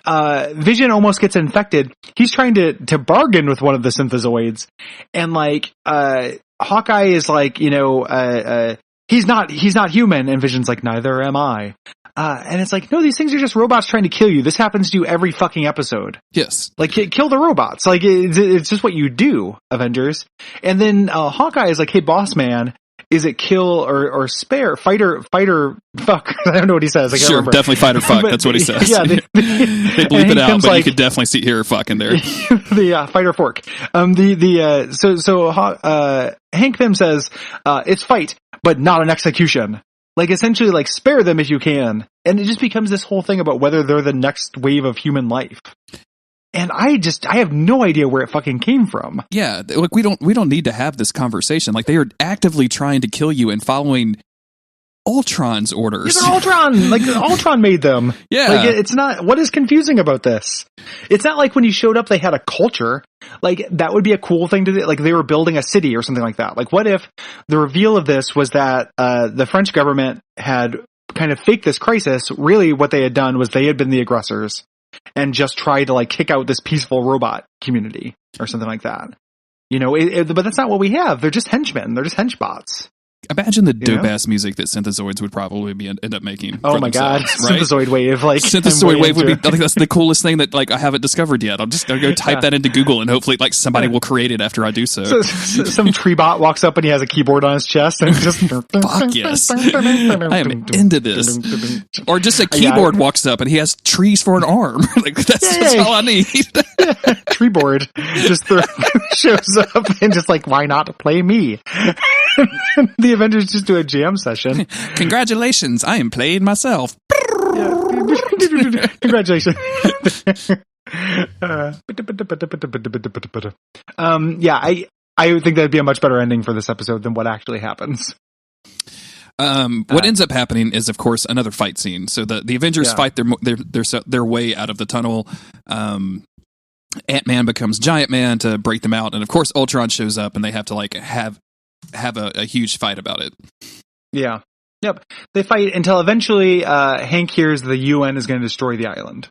B: Vision almost gets infected. He's trying to bargain with one of the synthezoids, and like, Hawkeye is like, you know, he's not human, and Vision's like, neither am I. And it's like, no, these things are just robots trying to kill you. This happens to you every fucking episode.
A: Yes. Like,
B: kill the robots. Like, it's just what you do, Avengers. And then, Hawkeye is like, hey, boss man, is it kill or spare? Fight or fuck? I don't know what he says. I can't remember.
A: Definitely fight or fuck. That's what he says.
B: Yeah,
A: they bleep it out, but you could definitely see hear fuck in there.
B: The fight or fork. Hank Pym says it's fight, but not an execution. Like, essentially, like, spare them if you can. And it just becomes this whole thing about whether they're the next wave of human life. And I have no idea where it fucking came from.
A: Yeah, like, we don't need to have this conversation. Like, they are actively trying to kill you and following Ultron's orders.
B: These are Ultron! Like, Ultron made them.
A: Yeah.
B: Like, it's not, what is confusing about this? It's not like when he showed up, they had a culture. Like, that would be a cool thing to do. Like, they were building a city or something like that. Like, what if the reveal of this was that, the French government had kind of faked this crisis? Really, what they had done was they had been the aggressors and just tried to, like, kick out this peaceful robot community or something like that. You know, but that's not what we have. They're just henchmen. They're just henchbots.
A: Imagine the dope-ass music that synthezoids would probably end up making.
B: Oh my god,
A: right?
B: Synthezoid wave! Like,
A: Synthezoid wave would be. I think that's the coolest thing that, like, I haven't discovered yet. I'll go type that into Google, and hopefully, like, somebody will create it after I do so.
B: Some tree bot walks up and he has a keyboard on his chest, and just
A: fuck yes, I am into this. Or just a keyboard walks up and he has trees for an arm. Like, that's all I need.
B: Tree board just shows up and just like, why not play me? The Avengers just do a jam session.
A: Congratulations, I am playing myself.
B: Congratulations. I think that'd be a much better ending for this episode than what actually happens.
A: What ends up happening is, of course, another fight scene. So the Avengers fight their way out of the tunnel. Ant-Man becomes Giant Man to break them out, and of course Ultron shows up, and they have to, like, have a huge fight about it.
B: Yeah. Yep. They fight until eventually Hank hears the UN is going to destroy the island.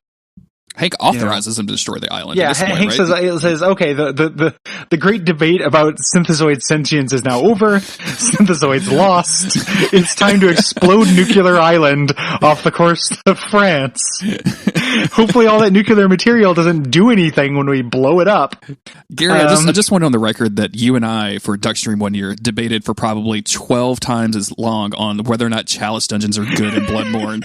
A: Hank authorizes him to destroy the island.
B: Yeah,
A: at this point,
B: Hank
A: right?
B: says, okay, the great debate about synthezoid sentience is now over. Synthezoids lost. It's time to explode nuclear island off the coast of France. Hopefully all that nuclear material doesn't do anything when we blow it up.
A: Gary, I just went on the record that you and I, for Duckstream one year, debated for probably 12 times as long on whether or not Chalice Dungeons are good in Bloodborne.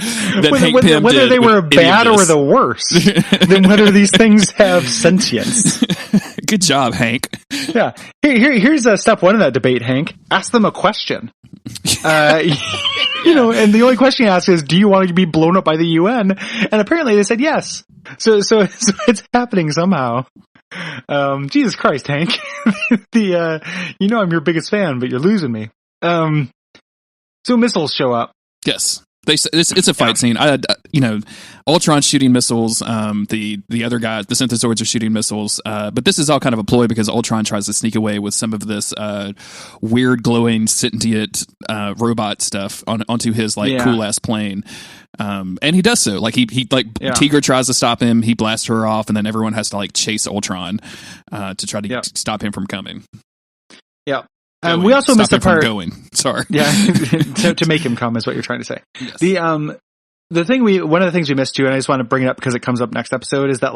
B: Whether they were bad or the worst. Than whether these things have sentience.
A: Good job, Hank.
B: Yeah. Here's step one of that debate, Hank. Ask them a question. And the only question you ask is, do you want to be blown up by the UN? And apparently they said yes. So it's happening somehow. Jesus Christ, Hank. I'm your biggest fan, but you're losing me. So missiles show up.
A: Yes. It's a fight scene. Ultron's shooting missiles. The other guys, the synthezoids, are shooting missiles. But this is all kind of a ploy because Ultron tries to sneak away with some of this weird glowing sentient robot stuff onto his cool ass plane. And he does so. Like Tigra tries to stop him. He blasts her off, and then everyone has to chase Ultron to try to stop him from coming.
B: Yeah. We also missed a part.
A: Sorry.
B: Yeah, to make him come is what you're trying to say.
A: Yes.
B: One of the things we missed too, and I just want to bring it up because it comes up next episode, is that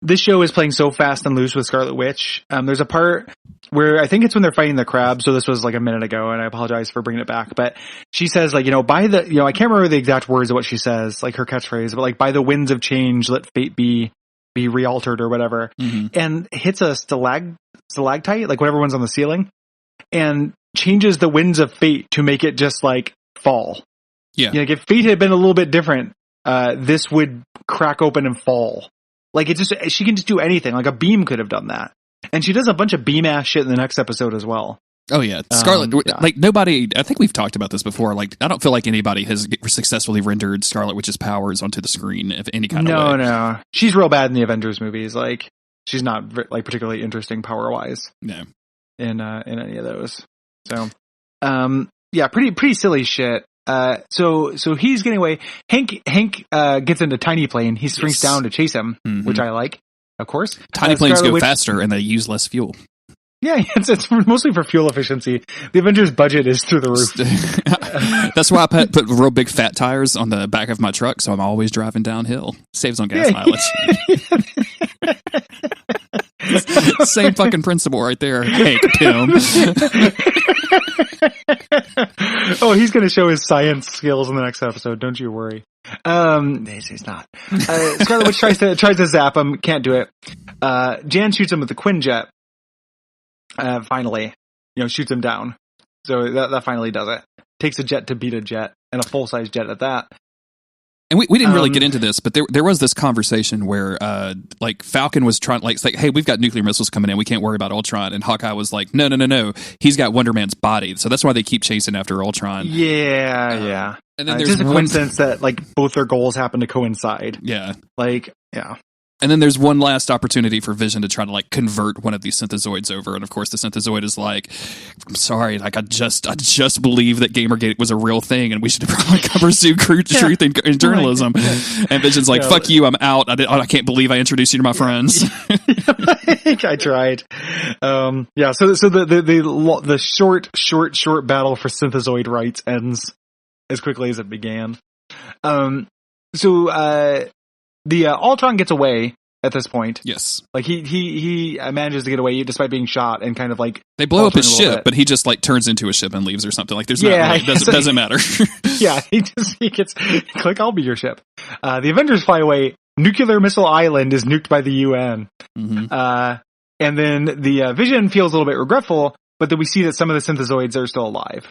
B: this show is playing so fast and loose with Scarlet Witch. There's a part where I think it's when they're fighting the crab. So this was a minute ago, and I apologize for bringing it back. But she says I can't remember the exact words of what she says, like her catchphrase, but by the winds of change, let fate be realtered or whatever, and hits a stalactite, like whatever one's on the ceiling. And changes the winds of fate to make it just fall. Yeah. If fate had been a little bit different, this would crack open and fall. She can just do anything. Like a beam could have done that. And she does a bunch of beam ass shit in the next episode as well.
A: Oh yeah. Scarlet, nobody, I think we've talked about this before. I don't feel like anybody has successfully rendered Scarlet Witch's powers onto the screen of any kind of way. No.
B: She's real bad in the Avengers movies. She's not particularly interesting power wise.
A: No.
B: In any of those. So, pretty silly shit. So he's getting away. Hank gets into Tiny Plane. He shrinks down to chase him, which I like, of course.
A: Tiny planes go faster and they use less fuel.
B: Yeah, it's mostly for fuel efficiency. The Avengers budget is through the roof.
A: That's why I put real big fat tires on the back of my truck, so I'm always driving downhill. Saves on gas mileage. Same fucking principle right there, Hank Pym.
B: Oh, he's going to show his science skills in the next episode. Don't you worry. He's not. Scarlet Witch tries to zap him. Can't do it. Jan shoots him with the Quinjet. Finally, shoots him down. So that finally does it. Takes a jet to beat a jet, and a full-size jet at that.
A: And we didn't really get into this, but there was this conversation where Falcon was trying, it's like, hey, we've got nuclear missiles coming in, we can't worry about Ultron, and Hawkeye was like, no, he's got Wonder Man's body, so that's why they keep chasing after Ultron.
B: Yeah.
A: And then
B: there's just a coincidence that both their goals happen to coincide.
A: Yeah.
B: Yeah.
A: And then there's one last opportunity for Vision to try to convert one of these synthezoids over, and of course the synthezoid is like, "I'm sorry, I just believe that Gamergate was a real thing, and we should probably pursue truth in journalism." And Vision's like, "Fuck you, I'm out. I can't believe I introduced you to my friends."
B: I tried. So the short battle for synthezoid rights ends as quickly as it began. The Ultron gets away at this point.
A: Yes.
B: He manages to get away despite being shot, and kind of
A: they blow up his ship, but he just turns into a ship and leaves or something. Doesn't matter.
B: Yeah, he gets click, I'll be your ship. The Avengers fly away. Nuclear Missile Island is nuked by the UN.
A: Mm-hmm.
B: And then the Vision feels a little bit regretful, but then we see that some of the synthezoids are still alive.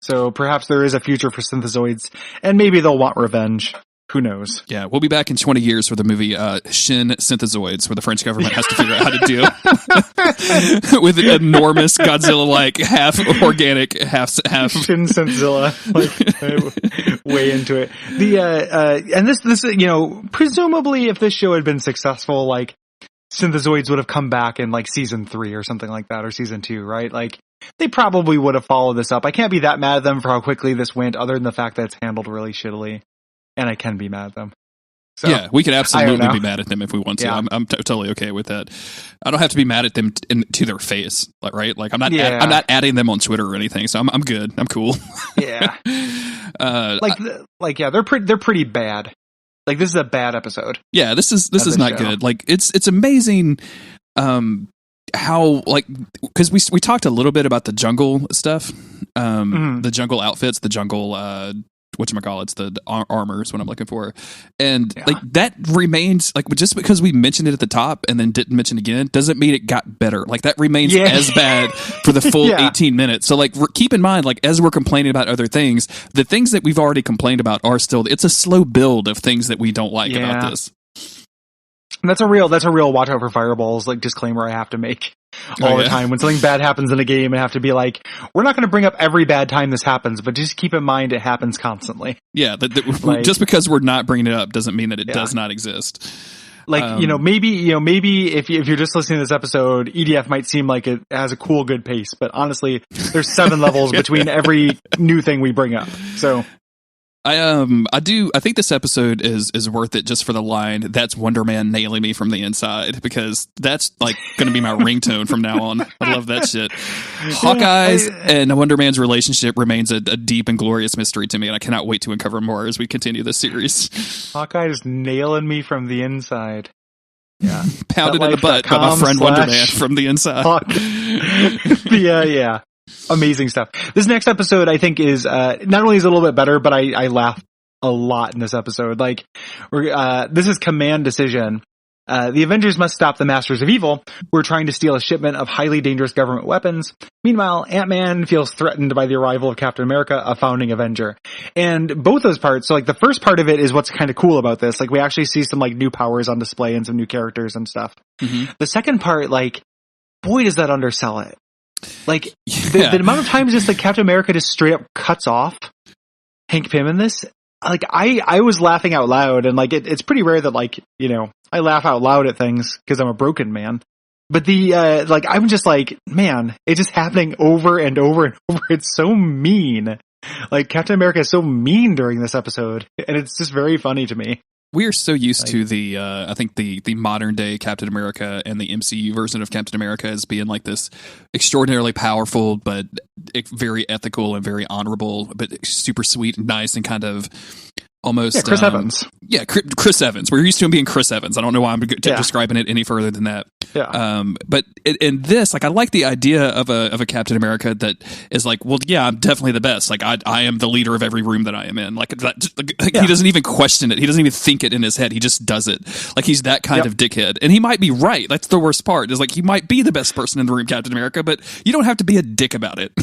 B: So perhaps there is a future for synthezoids, and maybe they'll want revenge. Who knows?
A: Yeah, we'll be back in 20 years for the movie Shin Synthezoids, where the French government has to figure out how to deal with an enormous Godzilla-like, half organic, half
B: Shin Synthzilla, way into it. And this presumably, if this show had been successful, Synthezoids would have come back in season 3 or something like that, or season 2, right? They probably would have followed this up. I can't be that mad at them for how quickly this went, other than the fact that it's handled really shittily. And I can be mad at them. So,
A: yeah, we could absolutely be mad at them if we want to. Yeah. I'm totally okay with that. I don't have to be mad at them to their face, right? I'm not adding them on Twitter or anything, so I'm good. I'm cool.
B: Yeah. They're pretty bad. This is a bad episode.
A: Yeah, this is not show. Good. It's amazing how because we talked a little bit about the jungle stuff, the jungle outfits, the jungle whatchamacallits, the armor is what I'm looking for. And that remains, just because we mentioned it at the top and then didn't mention it again, doesn't mean it got better. That remains as bad for the full 18 minutes. So keep in mind, as we're complaining about other things, the things that we've already complained about are still, it's a slow build of things that we don't like about this.
B: That's a real watch out for fireballs, disclaimer I have to make all the time. When something bad happens in a game, I have to be we're not going to bring up every bad time this happens, but just keep in mind it happens constantly.
A: Yeah, just because we're not bringing it up doesn't mean that it does not exist.
B: Maybe if you're just listening to this episode, EDF might seem like it has a cool, good pace, but honestly, there's 7 levels between every new thing we bring up. So.
A: I think this episode is worth it just for the line, "That's Wonder Man nailing me from the inside," because that's going to be my ringtone from now on. I love that shit. Hawkeye's and Wonder Man's relationship remains a deep and glorious mystery to me, and I cannot wait to uncover more as we continue this series.
B: Hawkeye is nailing me from the inside. Yeah.
A: Pounded in the butt by my friend Wonder Man from the inside.
B: Yeah. Amazing stuff. This next episode, I think, is not only is a little bit better, but I laugh a lot in this episode. This is Command Decision. The Avengers must stop the Masters of Evil, who are trying to steal a shipment of highly dangerous government weapons. Meanwhile, Ant-Man feels threatened by the arrival of Captain America, a founding Avenger. And both those parts, the first part of it is what's kind of cool about this. We actually see some new powers on display and some new characters and stuff. Mm-hmm. The second part, boy, does that undersell it. The amount of times just Captain America just straight up cuts off Hank Pym in this, I was laughing out loud, and it's pretty rare that I laugh out loud at things because I'm a broken man. But I'm just man, it's just happening over and over and over. It's so mean. Captain America is so mean during this episode, and it's just very funny to me.
A: We are so used to the I think the modern day Captain America and the MCU version of Captain America as being this extraordinarily powerful, but very ethical and very honorable, but super sweet and nice and kind of almost.
B: Yeah, Chris Evans.
A: Yeah, Chris Evans. We're used to him being Chris Evans. I don't know why I'm describing it any further than that.
B: Yeah.
A: But in this, like, I like the idea of a Captain America that is like, well, yeah, I'm definitely the best. Like, I am the leader of every room that I am in. Like, he doesn't even question it. He doesn't even think it in his head. He just does it. Like, he's that kind of dickhead. And he might be right. That's the worst part. Is like, he might be the best person in the room, Captain America, but you don't have to be a dick about it.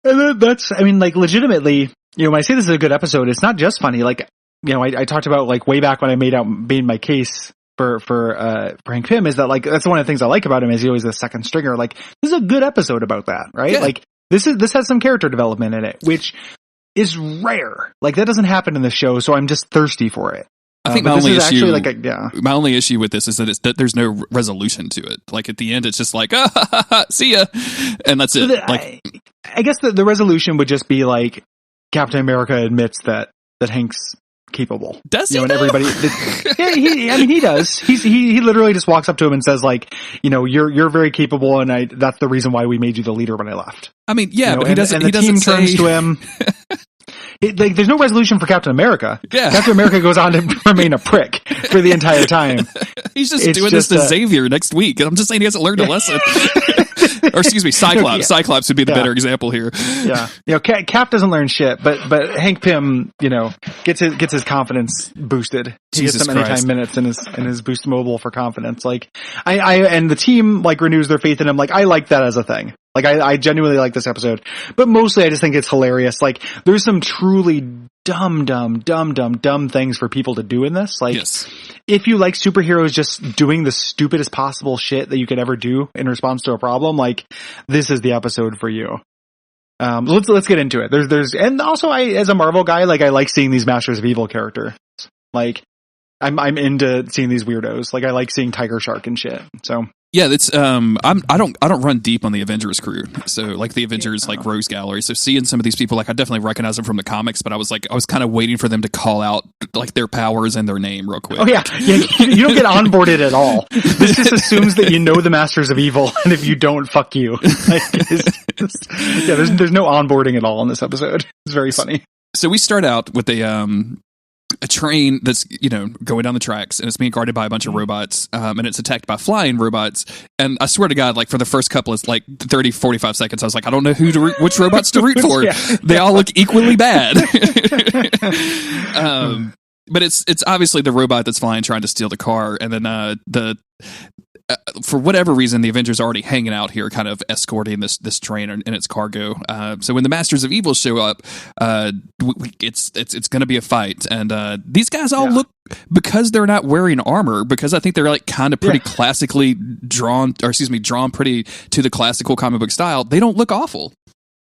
B: And that's, I mean, like, legitimately, when I say this is a good episode, it's not just funny. Like, I talked about, like, way back when I made my case for Hank Pym, is that, like, that's one of the things I like about him, is he always a second stringer. Like, this is a good episode about that, right?
A: Yeah.
B: Like, this has some character development in it, which is rare. Like, that doesn't happen in the show, so I'm just thirsty for it.
A: I think my only issue with this is that there's no resolution to it. Like, at the end, it's just like, see ya, and that's it.
B: I guess the resolution would just be like, Captain America admits that Hank's capable.
A: Does he?
B: And everybody, he does. He literally just walks up to him and says, like, you're very capable, and that's the reason why we made you the leader when I left.
A: I mean, yeah, but he doesn't.
B: And the team turns to him. Like, there's no resolution for Captain America. Yeah. Captain America goes on to remain a prick for the entire time.
A: He's just doing this to Xavier next week, and I'm just saying he hasn't learned a lesson. Or excuse me, Cyclops. Yeah. Cyclops would be the better example here.
B: Yeah. Cap doesn't learn shit, but Hank Pym, gets his confidence boosted. He gets some anytime minutes in his Boost Mobile for confidence. Like, and the team, like, renews their faith in him. Like, I like that as a thing. Like, I genuinely like this episode, but mostly I just think it's hilarious. Like, there's some truly dumb things for people to do in this. Like, if you like superheroes just doing the stupidest possible shit that you could ever do in response to a problem, like, this is the episode for you. Let's get into it. And also, as a Marvel guy, like, I like seeing these Masters of Evil characters. Like, I'm into seeing these weirdos. Like, I like seeing Tiger Shark and shit. So.
A: Yeah, it's I don't run deep on the Avengers crew. So, like, the Avengers, like, Rose Gallery. So seeing some of these people, like, I definitely recognize them from the comics, but I was kind of waiting for them to call out, like, their powers and their name real quick.
B: Oh yeah, you don't get onboarded at all. This just assumes that you know the Masters of Evil, and if you don't, fuck you. Like, there's no onboarding at all in this episode. It's very funny.
A: So we start out with a train that's, going down the tracks, and it's being guarded by a bunch of robots, and it's attacked by flying robots. And I swear to God, like, for the first couple of, like, 30, 45 seconds, I was like, I don't know which robots to root for. They all look equally bad. But it's obviously the robot that's flying trying to steal the car, and then for whatever reason, the Avengers are already hanging out here, kind of escorting this train and its cargo. So when the Masters of Evil show up, it's going to be a fight. And these guys all look, because they're not wearing armor, because I think they're, like, kind of pretty classically drawn pretty to the classical comic book style. They don't look awful.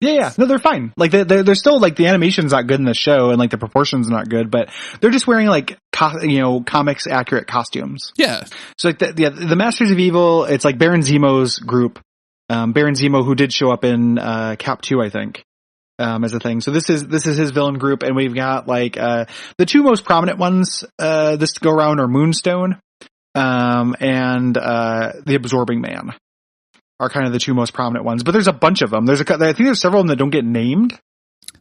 B: Yeah. No, they're fine. Like, they're still, like, the animation's not good in the show, and, like, the proportions not good, but they're just wearing, like, comics accurate costumes.
A: Yeah.
B: So, like, the Masters of Evil, it's like Baron Zemo's group. Baron Zemo, who did show up in Cap 2, I think, as a thing. So this is his villain group, and we've got, like, the two most prominent ones this go around are Moonstone and the Absorbing Man. Are kind of the two most prominent ones, but there's a bunch of them. I think there's several of them that don't get named.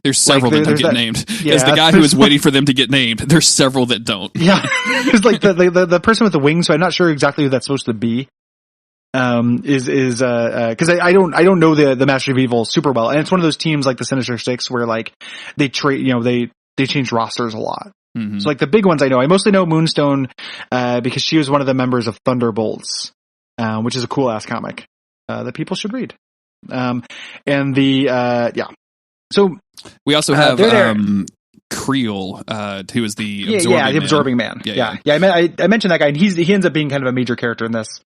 A: There's several that don't get named. As the guy who is waiting for them to get named, there's several that don't.
B: Yeah, there's, like, the person with the wings, so I'm not sure exactly who that's supposed to be. Because I don't know the Master of Evil super well, and it's one of those teams like the Sinister Six where, like, they trade, they change rosters a lot. Mm-hmm. So, like, the big ones I know, I mostly know Moonstone because she was one of the members of Thunderbolts, which is a cool ass comic. That people should read. So
A: we also have Creel, who is the
B: Absorbing Man. Yeah. I mentioned that guy, and he ends up being kind of a major character in this.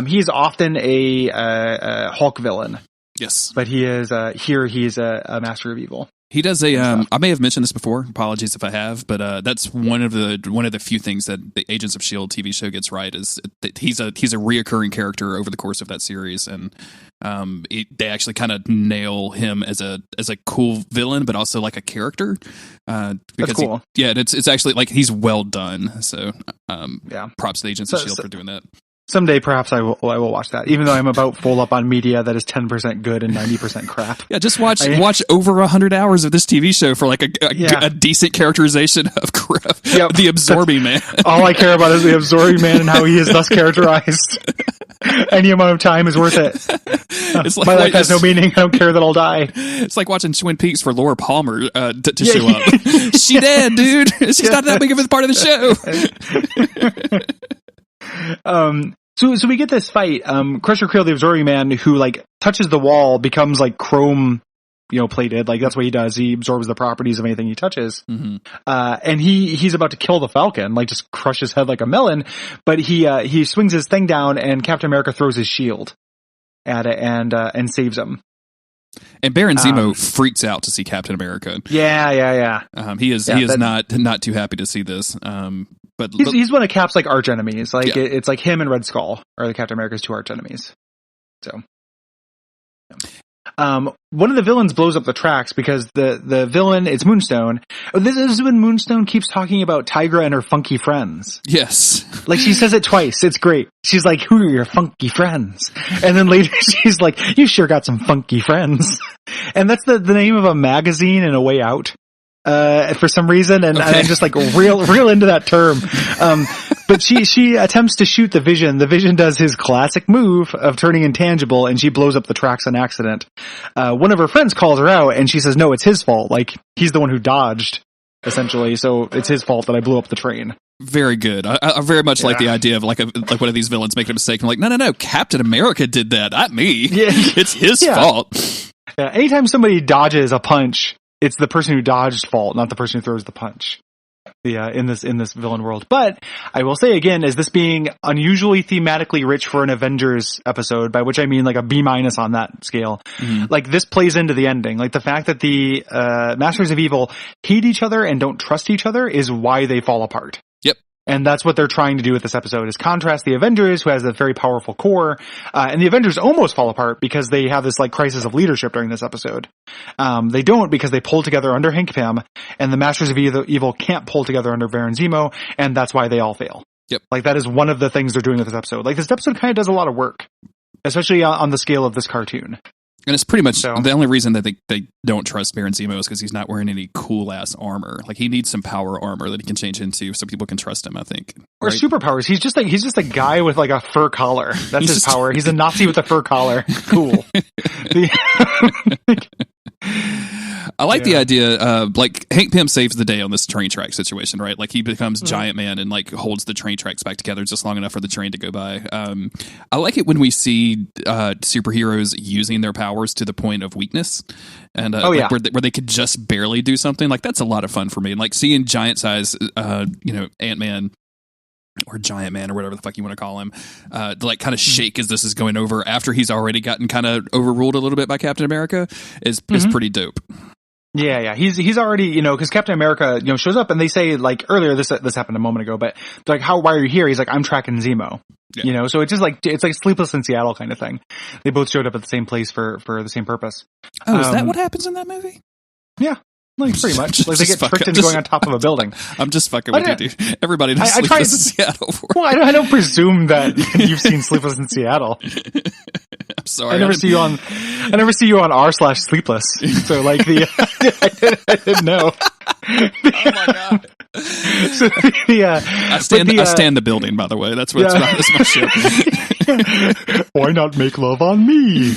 B: He's often a Hulk villain.
A: Yes,
B: but he's a Master of Evil.
A: He does I may have mentioned this before. Apologies if I have, but that's one of the few things that the Agents of S.H.I.E.L.D. TV show gets right, is that he's a reoccurring character over the course of that series, and they actually kind of nail him as a cool villain, but also like a character. Because
B: that's cool.
A: And it's actually, like, he's well done. So props to the Agents of S.H.I.E.L.D. for doing that.
B: Someday, perhaps I will watch that, even though I'm about full up on media that is 10% good and 90% crap.
A: Yeah, just watch over 100 hours of this TV show for like a decent characterization of the Absorbing Man.
B: All I care about is the Absorbing Man and how he is thus characterized. Any amount of time is worth it. It's like, my life has no meaning. I don't care that I'll die.
A: It's like watching Twin Peaks for Laura Palmer to show up. She dead, dude. She's not that big of a part of the show.
B: So we get this fight. Crusher Creel, the Absorbing Man, who like touches the wall, becomes like chrome, plated. Like that's what he does. He absorbs the properties of anything he touches. Mm-hmm. And he's about to kill the Falcon, like just crush his head like a melon. But he swings his thing down, and Captain America throws his shield at it and saves him.
A: And Baron Zemo freaks out to see Captain America.
B: Yeah.
A: He is not too happy to see this. But
B: he's one of Cap's like arch enemies. Like it's like him and Red Skull are the Captain America's two arch enemies. So, one of the villains blows up the tracks because the villain, it's Moonstone. This is when Moonstone keeps talking about Tigra and her funky friends.
A: Yes.
B: Like she says it twice. It's great. She's like, "Who are your funky friends?" And then later she's like, "You sure got some funky friends." And that's the name of a magazine in A Way Out. For some reason, and I'm just like real into that term. But she attempts to shoot the Vision. The Vision does his classic move of turning intangible, and she blows up the tracks on accident. One of her friends calls her out, and she says, "No, it's his fault. Like he's the one who dodged, essentially. So it's his fault that I blew up the train."
A: Very good. I very much like the idea of like one of these villains making a mistake. I'm like, no, Captain America did that, not me. Yeah. It's his fault.
B: Yeah. Anytime somebody dodges a punch, it's the person who dodged fault, not the person who throws the punch. In this villain world. But I will say again, as this being unusually thematically rich for an Avengers episode, by which I mean like a B- on that scale, like this plays into the ending. Like the fact that the Masters of Evil hate each other and don't trust each other is why they fall apart.
A: Yep.
B: And that's what they're trying to do with this episode, is contrast the Avengers, who has a very powerful core, and the Avengers almost fall apart because they have this like crisis of leadership during this episode. They don't, because they pull together under Hank Pym, and the Masters of Evil can't pull together under Baron Zemo, and that's why they all fail.
A: Yep.
B: Like that is one of the things they're doing with this episode. Like this episode kind of does a lot of work, especially on the scale of this cartoon.
A: And it's pretty much the only reason that they don't trust Baron Zemo is because he's not wearing any cool ass armor. Like he needs some power armor that he can change into so people can trust him, I think.
B: Or superpowers. He's just a guy with like a fur collar. That's his power. He's a Nazi with a fur collar. Cool.
A: I like the idea, like Hank Pym saves the day on this train track situation, right? Like he becomes Giant Man and like holds the train tracks back together just long enough for the train to go by. I like it when we see superheroes using their powers to the point of weakness, and like where they could just barely do something. Like that's a lot of fun for me. And like seeing giant size, Ant-Man or Giant Man or whatever the fuck you want to call him, to like kind of shake as this is going over after he's already gotten kind of overruled a little bit by Captain America is pretty dope.
B: Yeah. He's already, because Captain America, shows up and they say like earlier, this happened a moment ago, but they're like, why are you here? He's like, I'm tracking Zemo, so it's just like, it's like Sleepless in Seattle kind of thing. They both showed up at the same place for the same purpose.
A: Oh, is that what happens in that movie?
B: Yeah. Like pretty much. Like they get tricked into going on top of a building.
A: I'm just fucking with you, dude. Everybody knows Sleepless in Seattle.
B: Well, I don't presume that you've seen Sleepless in Seattle.
A: I'm sorry.
B: I never see you on r/sleepless. So like I didn't know.
A: Oh my god.
B: So
A: I stand the building, by the way. That's my shit.
B: Why not make love on me?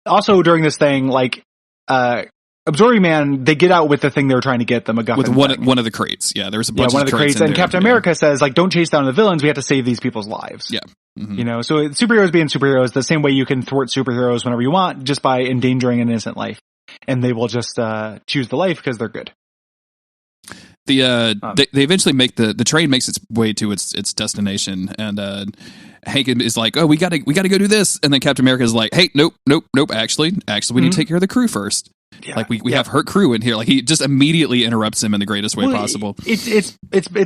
B: Also during this thing, like Absorbing Man, they get out with the thing they were trying to get, the MacGuffin.
A: With one of the crates. Yeah, there was a bunch
B: of the crates. And Captain America says, like, don't chase down the villains. We have to save these people's lives.
A: Yeah. Mm-hmm.
B: So superheroes being superheroes, the same way you can thwart superheroes whenever you want, just by endangering an innocent life. And they will just choose the life because they're good.
A: They eventually make the train makes its way to its destination, and Hank is like, oh, we gotta go do this, and then Captain America is like, hey, nope, actually we need to take care of the crew first. Yeah, like we have hurt crew in here. Like he just immediately interrupts him in the greatest way possible.
B: It's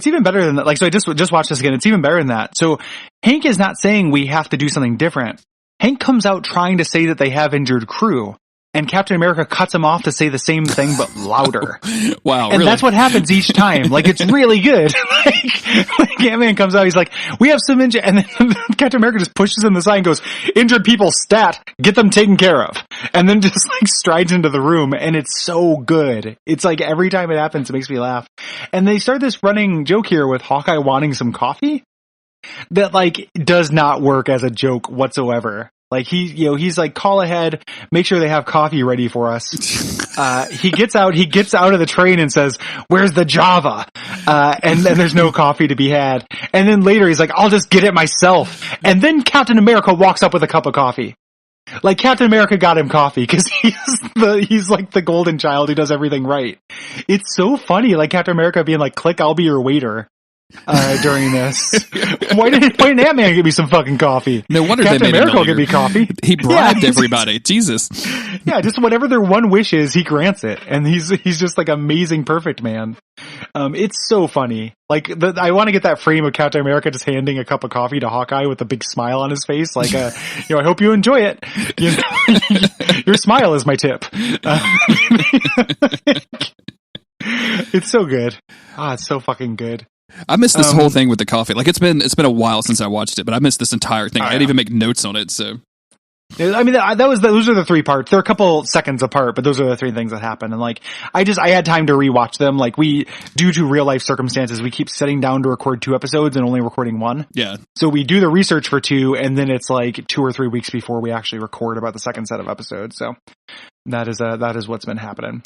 B: even better than that. Like, so I just watched this again. It's even better than that. So Hank is not saying we have to do something different. Hank comes out trying to say that they have injured crew. and Captain America cuts him off to say the same thing but louder.
A: Wow,
B: and
A: really?
B: that's what happens each time. Like, it's really good. like Ant-Man comes out, he's like, we have some injured, and then Captain America just pushes him aside and goes, injured people, stat, get them taken care of. And then just like strides into the room, and it's so good. It's like every time it happens, it makes me laugh. And they start this running joke here with Hawkeye wanting some coffee that like does not work as a joke whatsoever. Like he's like, call ahead, make sure they have coffee ready for us. He gets out of the train and says, where's the Java? And then there's no coffee to be had. And then later he's like, I'll just get it myself. And then Captain America walks up with a cup of coffee. Like Captain America got him coffee because he's like the golden child who does everything right. It's so funny. Like Captain America being like, click, I'll be your waiter. During this, why didn't Ant-Man give me some fucking coffee?
A: No wonder
B: Captain
A: they made
B: America will give me coffee.
A: He bribed everybody. Jesus.
B: Yeah, just whatever their one wish is, he grants it, and he's just like amazing, perfect man. It's so funny. Like I want to get that frame of Captain America just handing a cup of coffee to Hawkeye with a big smile on his face, like I hope you enjoy it. Your smile is my tip. It's so good. It's so fucking good.
A: I missed this whole thing with the coffee. Like it's been a while since I watched it, but I missed this entire thing. I didn't even make notes on it. So,
B: I mean, those are the three parts. They're a couple seconds apart, but those are the three things that happen. And like, I had time to rewatch them. Like due to real life circumstances, we keep sitting down to record 2 episodes and only recording 1.
A: Yeah. So
B: we do the research for 2, and then it's like 2 or 3 weeks before we actually record about the second set of episodes. So that is what's been happening.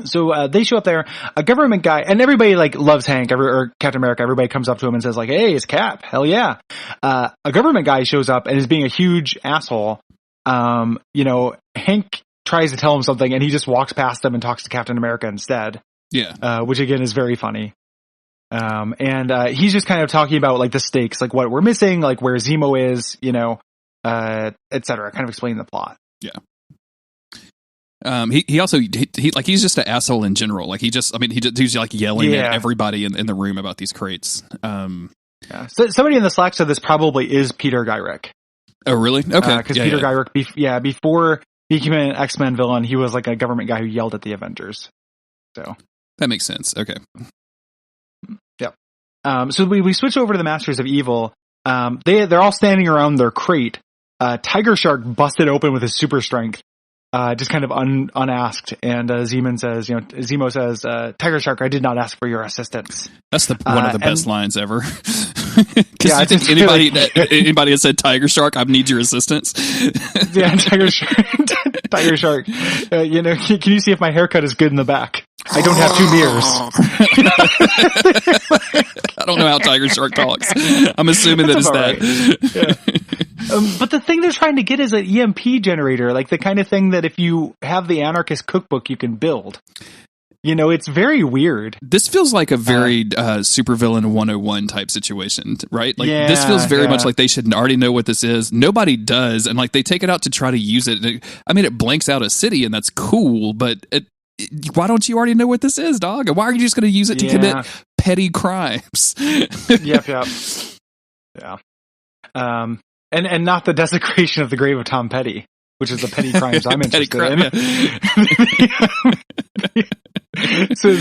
B: So they show up there, a government guy, and everybody like loves Hank or Captain America. Everybody comes up to him and says like, hey, it's Cap. Hell yeah. A government guy shows up and is being a huge asshole. Hank tries to tell him something and he just walks past them and talks to Captain America instead.
A: Yeah.
B: Which again is very funny. And he's just kind of talking about like the stakes, like what we're missing, like where Zemo is, et cetera, kind of explaining the plot.
A: Yeah. He also he's just an asshole in general. Like he's like yelling at everybody in the room about these crates.
B: Yeah. So somebody in the Slack said this probably is Peter Gyrick.
A: Oh, really? Okay.
B: Because Peter Gyrick, before he became an X-Men villain, he was like a government guy who yelled at the Avengers. So
A: that makes sense. Okay.
B: Yep. So we switch over to the Masters of Evil. They're all standing around their crate. Tiger Shark busted open with his super strength. Just kind of unasked, and Zemo says, Tiger Shark, I did not ask for your assistance.
A: That's one of the best lines ever. Because I think anybody has said Tiger Shark, I need your assistance.
B: Yeah, Tiger Shark. Can you see if my haircut is good in the back? I don't have 2 mirrors.
A: I don't know how Tiger Shark talks. I'm assuming that it's that.
B: Right. Yeah. But the thing they're trying to get is an EMP generator, like the kind of thing that if you have the Anarchist cookbook, you can build. It's very weird.
A: This feels like a very supervillain 101 type situation, right? Like this feels very much like they should already know what this is. Nobody does, and like they take it out to try to use it. It blanks out a city, and that's cool, but why don't you already know what this is, dog? And why are you just going to use it to commit petty crimes?
B: Yep. Yeah. And not the desecration of the grave of Tom Petty, which is the petty crimes I'm interested in. So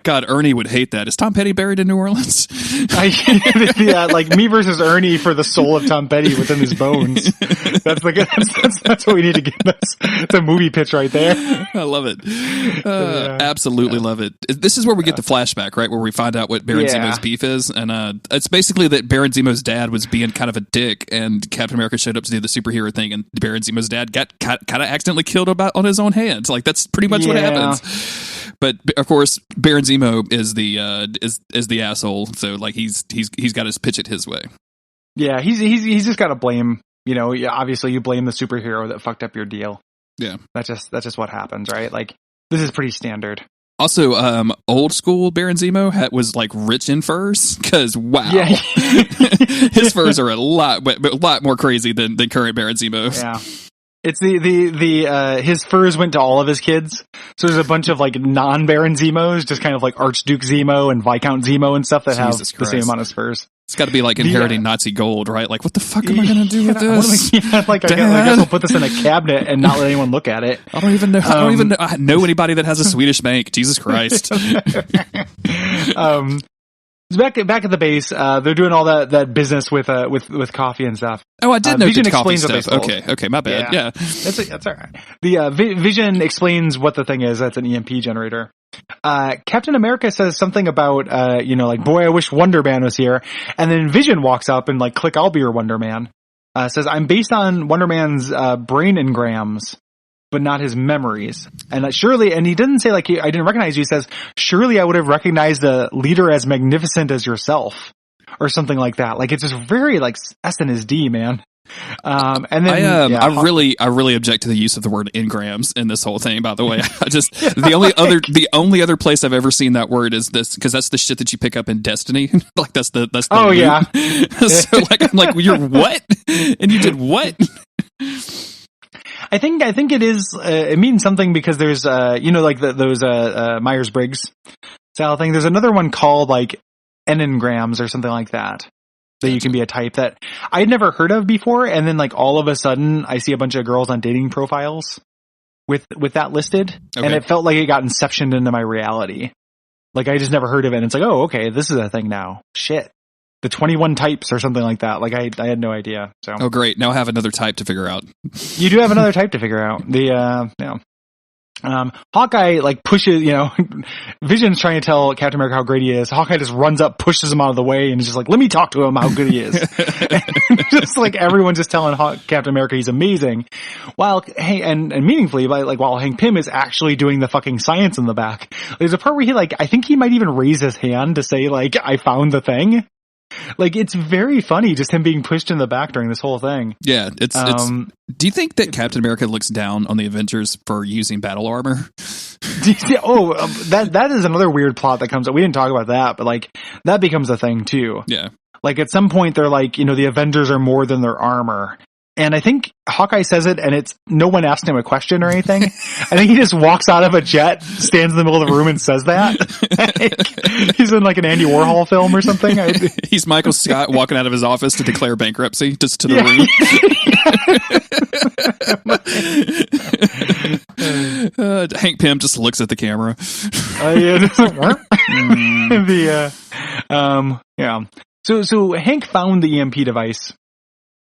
A: God, Ernie would hate that. Is Tom Petty buried in New Orleans?
B: Like Me versus Ernie for the soul of Tom Petty within his bones. That's what we need to get. It's a movie pitch right there.
A: I love it. Absolutely love it. This is where we get the flashback, right? Where we find out what Baron Zemo's beef is. And it's basically that Baron Zemo's dad was being kind of a dick, and Captain America showed up to do the superhero thing, and Baron Zemo's dad got kind of accidentally killed on his own hands. Like that's pretty much what happens. But of course, Baron Zemo is the asshole. So like he's got to pitch it his way. Yeah,
B: he's just got to blame. Obviously you blame the superhero that fucked up your deal.
A: Yeah,
B: that's just what happens, right? Like this is pretty standard.
A: Also, old school Baron Zemo was like rich in furs because wow, his furs are a lot more crazy than current Baron Zemo.
B: Yeah. It's his furs went to all of his kids. So there's a bunch of like non-Baron Zemos, just kind of like Archduke Zemo and Viscount Zemo and stuff that have the same amount of furs.
A: It's got to be like inheriting Nazi gold, right? Like, what the fuck am I going to do with this?
B: I guess I'll put this in a cabinet and not let anyone look at it.
A: I don't even know anybody that has a Swedish bank. Jesus Christ.
B: Back at the base, they're doing all that business with coffee and stuff.
A: Oh, I did know
B: Vision
A: the coffee
B: explains
A: stuff. Okay, my bad. Yeah.
B: That's all right. The Vision explains what the thing is. That's an EMP generator. Captain America says something about, like, boy, I wish Wonder Man was here. And then Vision walks up and like, click, I'll be your Wonder Man. Says, I'm based on Wonder Man's, brain engrams, but not his memories. And surely, and he didn't say like, I didn't recognize you. He says, surely I would have recognized a leader as magnificent as yourself. Or something like that. Like, it's just very like SNSD, man. And then
A: I really object to the use of the word engrams in this whole thing, by the way. I just the only other place I've ever seen that word is this, because that's the shit that you pick up in Destiny. Like that's the
B: oh
A: loot.
B: yeah.
A: So like I'm like, you're what? And you did what?
B: I think it is it means something because there's like those Myers-Briggs style thing. There's another one called like enneagrams or something like that. That you can be a type that I'd never heard of before, and then like all of a sudden I see a bunch of girls on dating profiles with that listed, and it felt like it got inceptioned into my reality. Like I just never heard of it, and it's like, oh, okay, this is a thing now. Shit. The 21 types or something like that. Like I had no idea. So.
A: Oh great, now I have another type to figure out.
B: You do have another type to figure out. Hawkeye like pushes, Vision's trying to tell Captain America how great he is. Hawkeye just runs up, pushes him out of the way, and is just like, let me talk to him how good he is. Just like everyone's just telling Captain America he's amazing. While, and meaningfully, while Hank Pym is actually doing the fucking science in the back. There's a part where I think he might even raise his hand to say like, I found the thing. Like, it's very funny just him being pushed in the back during this whole thing.
A: Yeah, it's do you think that Captain America looks down on the Avengers for using battle armor?
B: That is another weird plot that comes up. We didn't talk about that, but like that becomes a thing too.
A: Yeah.
B: Like at some point they're like, the Avengers are more than their armor. And I think Hawkeye says it, and it's no one asked him a question or anything. I think he just walks out of a jet, stands in the middle of the room, and says that. He's in like an Andy Warhol film or something.
A: He's Michael Scott walking out of his office to declare bankruptcy, just to the room. Hank Pym just looks at the camera.
B: So Hank found the EMP device.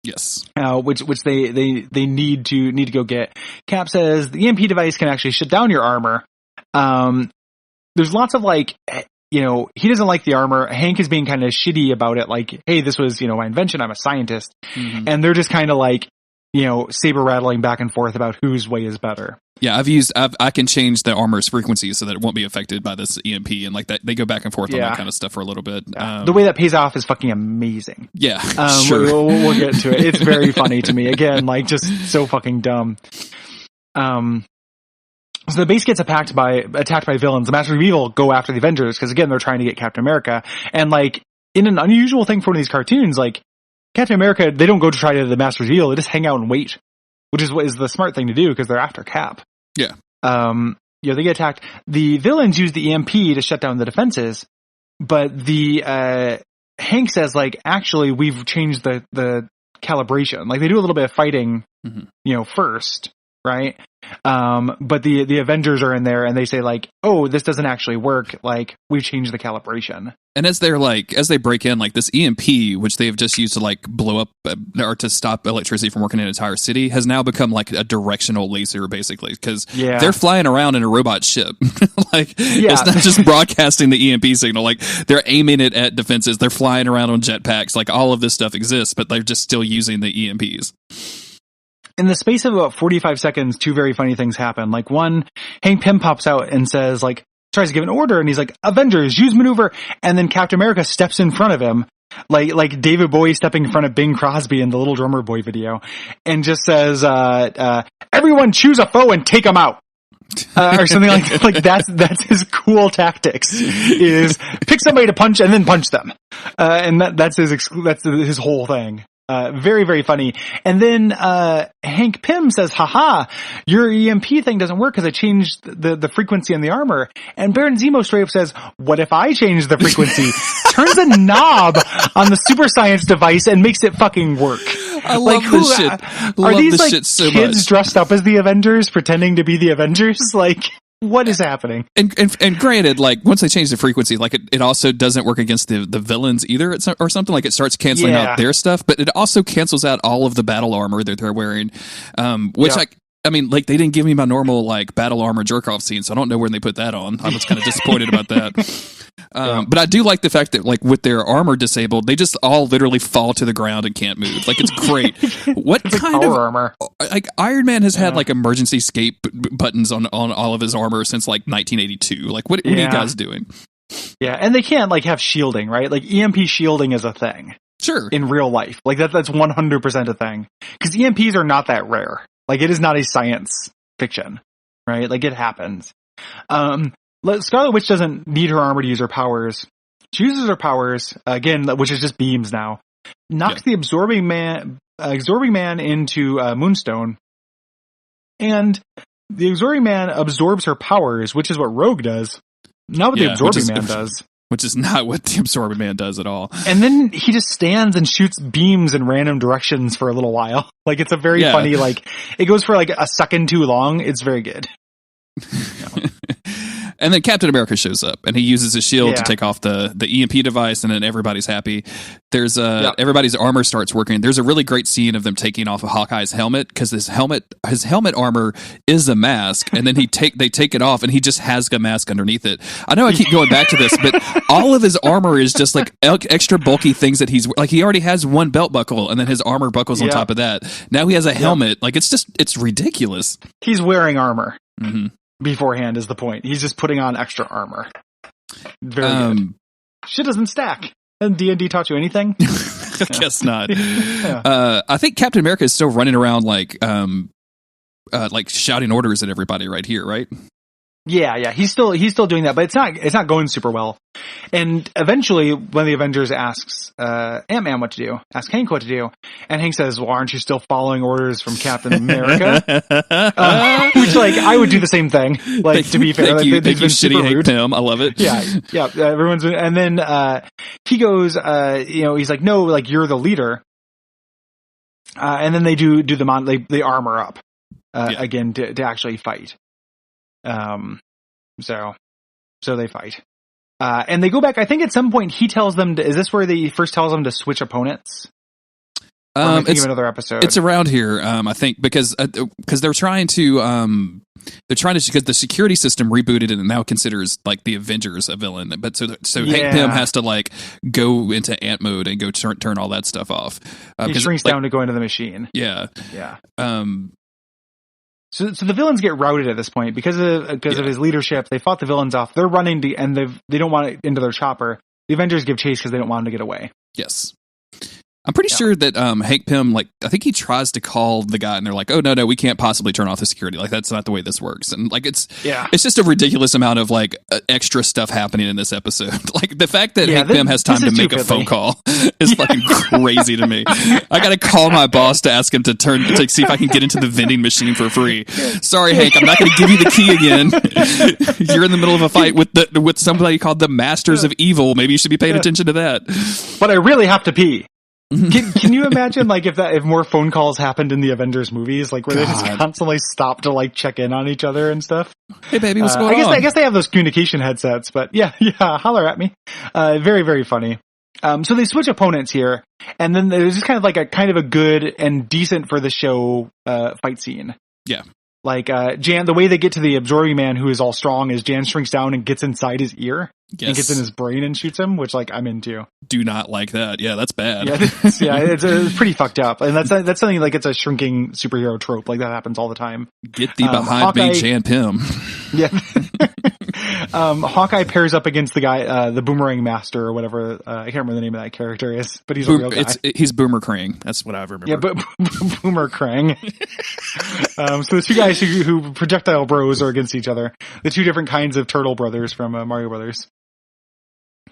A: Yes.
B: Which they need to go get. Cap says the EMP device can actually shut down your armor. There's lots of like, he doesn't like the armor. Hank is being kind of shitty about it. Like, hey, this was, my invention. I'm a scientist. Mm-hmm. And they're just kind of like, saber rattling back and forth about whose way is better.
A: Yeah, I can change the armor's frequency so that it won't be affected by this EMP, and like that they go back and forth on that kind of stuff for a little bit.
B: The way that pays off is fucking amazing.
A: Yeah,
B: sure. We'll get into it. It's very funny to me. Again, like just so fucking dumb. So the base gets attacked by villains. The Masters of Evil go after the Avengers because again they're trying to get Captain America, and like in an unusual thing for one of these cartoons, like Captain America, they don't go to try to the Masters of Evil. They just hang out and wait, which is what is the smart thing to do because they're after Cap.
A: Yeah.
B: They get attacked. The villains use the EMP to shut down the defenses, but the Hank says like, actually, we've changed the calibration. Like they do a little bit of fighting, first, right? But the Avengers are in there and they say like, oh, this doesn't actually work. Like we've changed the calibration.
A: And as they break in, like this EMP, which they've just used to like blow up or to stop electricity from working in an entire city, has now become like a directional laser, basically, because they're flying around in a robot ship. It's not just broadcasting the EMP signal. Like they're aiming it at defenses. They're flying around on jetpacks. Like all of this stuff exists, but they're just still using the EMPs.
B: In the space of about 45 seconds, two very funny things happen. Like one, Hank Pym pops out and says like, tries to give an order and he's like, Avengers, use maneuver. And then Captain America steps in front of him, like David Bowie stepping in front of Bing Crosby in the Little Drummer Boy video, and just says, everyone choose a foe and take them out. Or something like that. Like that's his cool tactics is pick somebody to punch and then punch them. And that's his whole thing. Very, very funny. And then, Hank Pym says, haha, your EMP thing doesn't work because I changed the frequency on the armor. And Baron Zemo straight up says, what if I change the frequency? Turns a knob on the super science device and makes it fucking work.
A: I love this shit.
B: Are these like
A: shit so
B: kids
A: much.
B: dressed up as the Avengers pretending to be the Avengers? Like, what is happening?
A: And granted, like once they change the frequency, like it also doesn't work against the villains either, or something. Like it starts canceling out their stuff, but it also cancels out all of the battle armor that they're wearing. Which I mean, like they didn't give me my normal like battle armor jerk off scene, so I don't know where they put that on. I was kind of disappointed about that. But I do like the fact that like with their armor disabled, they just all literally fall to the ground and can't move. Like it's great. What
B: it's
A: kind
B: like
A: of
B: armor?
A: Like Iron Man has had like emergency escape buttons on all of his armor since like 1982. Like what are you guys doing?
B: Yeah, and they can't like have shielding, right? Like EMP shielding is a thing.
A: Sure.
B: In real life, like that's 100% a thing because EMPs are not that rare. Like it is not a science fiction, right? Like it happens. Scarlet Witch doesn't need her armor to use her powers. She uses her powers again, which is just beams now. Knocks the absorbing man into Moonstone, and the absorbing man absorbs her powers, which is what Rogue does. Not what the absorbing man does.
A: Which is not what the absorbing man does at all.
B: And then he just stands and shoots beams in random directions for a little while. Like it's a very funny, like it goes for like a second too long. It's very good.
A: And then Captain America shows up and he uses his shield to take off the EMP device, and then everybody's happy. There's everybody's armor starts working. There's a really great scene of them taking off of Hawkeye's helmet because his helmet armor is a mask, and then they take it off and he just has a mask underneath it. I know I keep going back to this, but all of his armor is just like extra bulky things that he's like. He already has one belt buckle, and then his armor buckles on top of that. Now he has a helmet. Like it's ridiculous.
B: He's wearing armor.
A: Mm-hmm.
B: Beforehand is the point. He's just putting on extra armor. Very good. Shit doesn't stack. Hasn't D&D taught you anything?
A: I guess not. I think Captain America is still running around like shouting orders at everybody right here, right?
B: Yeah. He's still doing that, but it's not going super well. And eventually, when the Avengers asks Ant-Man what to do, ask Hank what to do, and Hank says, "Well, aren't you still following orders from Captain America?" Which, like, I would do the same thing. Like, to be fair,
A: thank you,
B: shitty
A: Hank Pym. I love it.
B: Yeah. Everyone's, and then he goes, he's like, "No, like you're the leader." And then they do they armor up again to actually fight. So they fight. And they go back, I think at some point he tells them is this where he first tells them to switch opponents? It's another episode.
A: It's around here, I think, because they're trying to, because the security system rebooted and now considers like the Avengers a villain. But so Hank Pym has to like go into ant mode and go turn all that stuff off.
B: He shrinks down to go into the machine.
A: Yeah.
B: So the villains get routed at this point because of his leadership. They fought the villains off. They're running and they don't want it into their chopper. The Avengers give chase because they don't want him to get away.
A: Yes. I'm pretty sure that Hank Pym, like, I think he tries to call the guy, and they're like, "Oh no, we can't possibly turn off the security. Like, that's not the way this works." And like, it's just a ridiculous amount of like extra stuff happening in this episode. Like the fact that Hank Pym has time to make a phone call is fucking crazy to me. I got to call my boss to ask him to see if I can get into the vending machine for free. Sorry, Hank, I'm not going to give you the key again. You're in the middle of a fight with somebody called the Masters of Evil. Maybe you should be paying attention to that.
B: But I really have to pee. Can you imagine like if more phone calls happened in the Avengers movies, like where they just constantly stop to like check in on each other and stuff?
A: Hey baby, what's going on?
B: I guess they have those communication headsets, but yeah, holler at me. Very, very funny. So they switch opponents here, and then there's just kind of a good and decent for the show fight scene.
A: Yeah.
B: Like Jan, the way they get to the absorbing man who is all strong is Jan shrinks down and gets inside his ear and gets in his brain and shoots him, which like I'm into.
A: Do not like that. Yeah, that's bad.
B: It's pretty fucked up, and that's something like it's a shrinking superhero trope. Like that happens all the time.
A: Get thee behind me, Jan Pym.
B: Yeah. Hawkeye pairs up against the guy, the Boomerang Master or whatever. I can't remember the name of that character is, but he's a real guy.
A: He's Boomer Krang. That's what I remember.
B: Yeah, but Boomer Krang. So the two guys who projectile bros are against each other. The two different kinds of turtle brothers from Mario Brothers.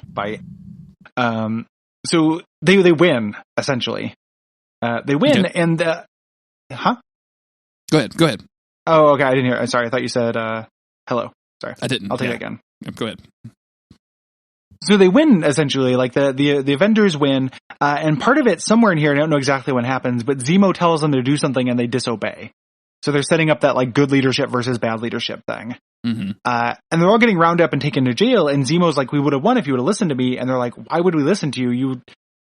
B: Bite. So they win essentially. They win,
A: Okay.
B: and huh?
A: Go ahead.
B: Oh, okay. I didn't hear. Sorry, I thought you said hello. Sorry,
A: I didn't.
B: I'll take it again.
A: Go ahead.
B: So they win, essentially, like the Avengers win, and part of it, somewhere in here, I don't know exactly what happens, but Zemo tells them to do something and they disobey. So they're setting up that like good leadership versus bad leadership thing.
A: Mm-hmm.
B: And they're all getting rounded up and taken to jail, and Zemo's like, we would have won if you would have listened to me, and they're like, why would we listen to you? You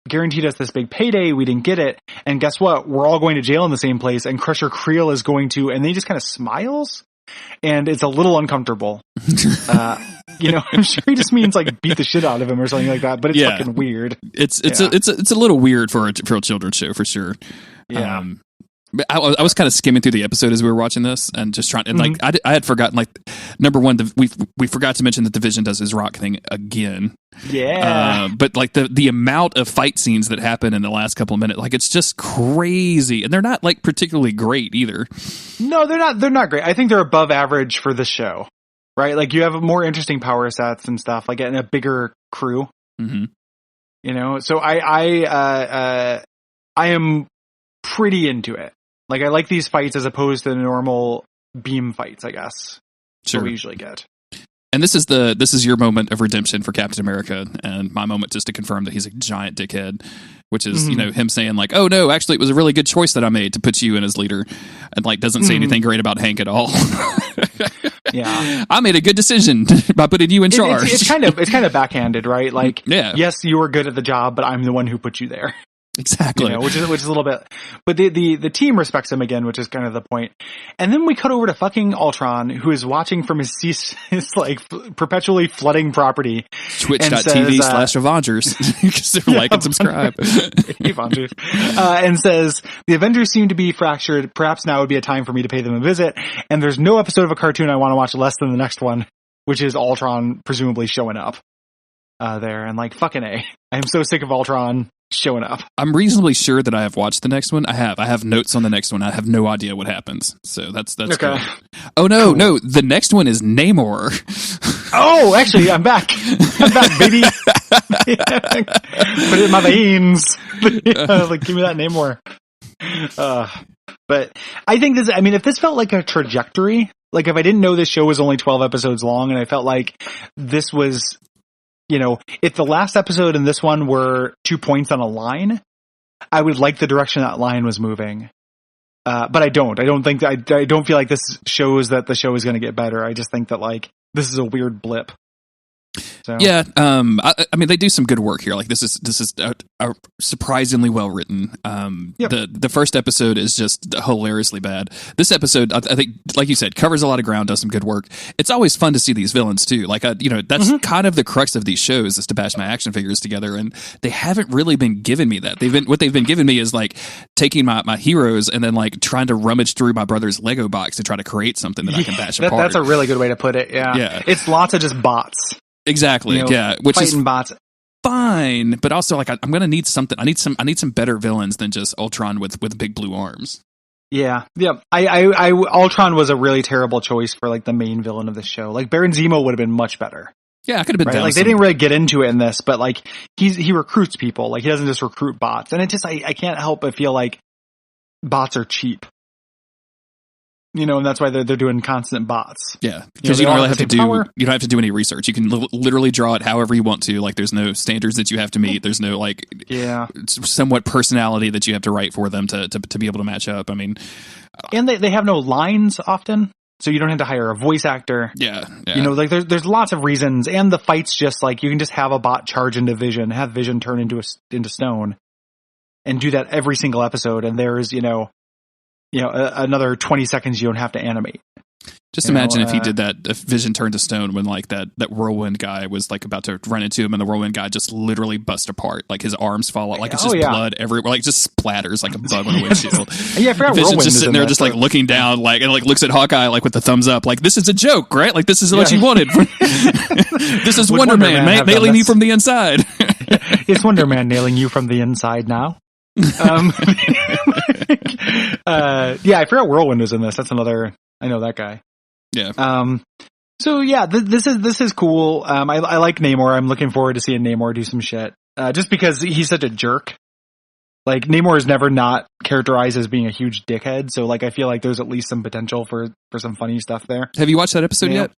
B: guaranteed us this big payday, we didn't get it, and guess what? We're all going to jail in the same place, and Crusher Creel is going to, and then he just kind of smiles, and it's a little uncomfortable. I'm sure he just means like beat the shit out of him or something like that, but it's fucking weird.
A: It's a little weird for a children's show for sure.
B: Yeah.
A: But I was kind of skimming through the episode as we were watching this and just trying, and like I had forgotten, like, number one, we forgot to mention that the Vision does his rock thing again.
B: Yeah.
A: But like the amount of fight scenes that happen in the last couple of minutes, like, it's just crazy, and they're not like particularly great either. No,
B: they're not great. I think they're above average for the show, right? Like, you have more interesting power sets and stuff, like, and a bigger crew.
A: Mm-hmm.
B: So I am pretty into it. Like, I like these fights as opposed to the normal beam fights, I guess.
A: Sure.
B: What we usually get.
A: And this is your moment of redemption for Captain America, and my moment just to confirm that he's a giant dickhead, which is, him saying like, oh no, actually it was a really good choice that I made to put you in as leader, and like doesn't say anything great about Hank at all.
B: Yeah.
A: I made a good decision by putting you in charge.
B: It's kind of backhanded, right? Like, yes, you were good at the job, but I'm the one who put you there.
A: Exactly.
B: Which is a little bit, but the team respects him again, which is kind of the point. And then we cut over to fucking Ultron, who is watching from his like perpetually flooding property.
A: Twitch.tv/Avengers. Because they're like and subscribe.
B: Avengers. And says, the Avengers seem to be fractured. Perhaps now would be a time for me to pay them a visit. And there's no episode of a cartoon I want to watch less than the next one, which is Ultron presumably showing up there. And like, fucking A. I am so sick of Ultron showing up.
A: I'm reasonably sure that I have watched the next one. I have notes on the next one. I have no idea what happens. So that's okay. Good. Oh no, cool. No, the next one is Namor.
B: Oh, actually, I'm back. I'm back, baby. Put it in my veins. Like, give me that Namor. But I think if this felt like a trajectory, like if I didn't know this show was only 12 episodes long, and I felt like this was, if the last episode and this one were 2 points on a line, I would like the direction that line was moving. But I don't. I don't feel like this shows that the show is going to get better. I just think that, like, this is a weird blip. So. Yeah,
A: they do some good work here. Like, this is a surprisingly well written. The first episode is just hilariously bad. This episode, I think, like you said, covers a lot of ground, does some good work. It's always fun to see these villains too. Like, that's kind of the crux of these shows, is to bash my action figures together, and they haven't really been giving me that. What they've been giving me is like taking my heroes and then like trying to rummage through my brother's Lego box to try to create something that I can bash apart.
B: That's a really good way to put it. Yeah. It's lots of just bots.
A: Exactly. Which
B: fighting
A: is
B: bots.
A: Fine, but also like I'm gonna need something. I need some better villains than just Ultron with big blue arms.
B: Yeah. I Ultron was a really terrible choice for like the main villain of the show. Like, Baron Zemo would have been much better.
A: Yeah, I could have been down.
B: Like, they didn't really get into it in this, but like he recruits people. Like, he doesn't just recruit bots, and it just I can't help but feel like bots are cheap. And that's why they're doing constant bots.
A: Yeah, because you don't really have to do you don't have to do any research. You can literally draw it however you want to. Like, there's no standards that you have to meet. There's no like somewhat personality that you have to write for them to be able to match up. I mean,
B: and they have no lines often, so you don't have to hire a voice actor.
A: Yeah.
B: Like there's lots of reasons, and the fights just like you can just have a bot charge into Vision, have Vision turn into stone, and do that every single episode. And there's another 20 seconds you don't have to animate.
A: Just imagine if he did that, if Vision turned to stone when like that whirlwind guy was like about to run into him, and the whirlwind guy just literally bust apart, like his arms fall out, like it's just blood everywhere, like just splatters like a bug on a windshield.
B: I forgot
A: Vision's just sitting there, just like looking down, like, and like looks at Hawkeye like with the thumbs up, like, this is a joke, right? Like, this is what you wanted. This is Wonder Man nailing you from the inside.
B: It's Wonder Man nailing you from the inside now. I forgot Whirlwind was in this. That's another. I know that guy.
A: Yeah.
B: So yeah, this is cool. I like Namor. I'm looking forward to seeing Namor do some shit. Just because he's such a jerk. Like, Namor is never not characterized as being a huge dickhead, so like I feel like there's at least some potential for some funny stuff there.
A: Have you watched that episode yet?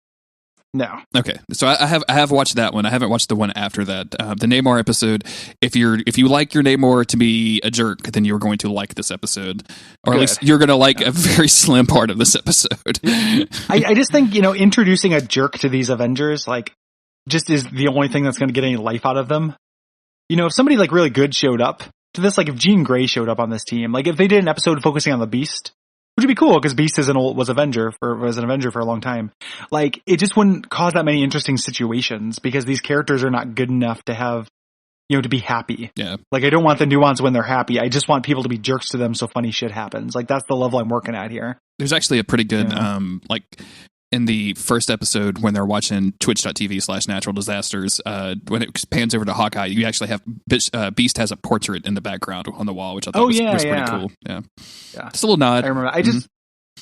B: No.
A: Okay, so I have watched that one. I haven't watched the one after that. The Namor episode. If you like your Namor to be a jerk, then you're going to like this episode, or at least you're going to like a very slim part of this episode.
B: I just think, introducing a jerk to these Avengers, like, just is the only thing that's going to get any life out of them. If somebody like really good showed up to this, like if Jean Grey showed up on this team, like if they did an episode focusing on the Beast, which would be cool because Beast was an Avenger for a long time. Like, it just wouldn't cause that many interesting situations because these characters are not good enough to have, to be happy.
A: Yeah.
B: Like, I don't want the nuance when they're happy. I just want people to be jerks to them so funny shit happens. Like, that's the level I'm working at here.
A: There's actually a pretty good, like, in the first episode when they're watching twitch.tv/natural disasters, when it pans over to Hawkeye, you actually have Beast has a portrait in the background on the wall, which I thought was pretty cool. Yeah. Just a little nod.
B: I remember.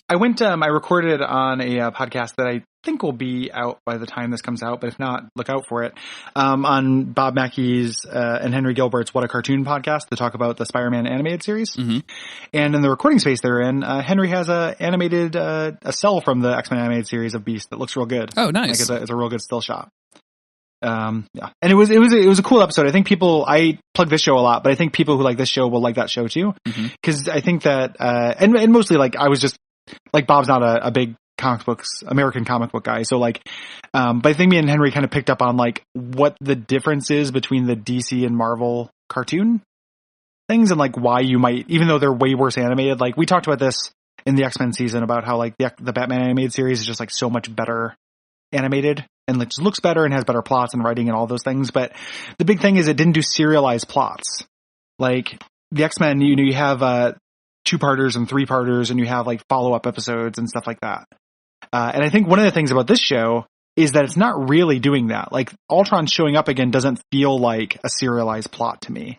B: I went, I recorded on a podcast that I think will be out by the time this comes out, but if not, look out for it, on Bob Mackey's and Henry Gilbert's What a Cartoon podcast to talk about the Spider-Man animated series.
A: Mm-hmm.
B: And in the recording space they're in, Henry has a animated a cell from the X-Men animated series of Beast that looks real good.
A: Oh, nice.
B: Like it's a real good still shot. And it was a cool episode. I think I plug this show a lot, but I think people who like this show will like that show too. Cause I think that, and mostly like I was just like, Bob's not a big American comic book guy. So like, but I think me and Henry kind of picked up on like what the difference is between the DC and Marvel cartoon things and like why you might, even though they're way worse animated, like we talked about this in the X-Men season about how like the Batman animated series is just like so much better animated and like just looks better and has better plots and writing and all those things. But the big thing is it didn't do serialized plots. Like the X-Men, you have, 2-parters and 3-parters and you have like follow-up episodes and stuff like that. And I think one of the things about this show is that it's not really doing that. Like Ultron showing up again doesn't feel like a serialized plot to me.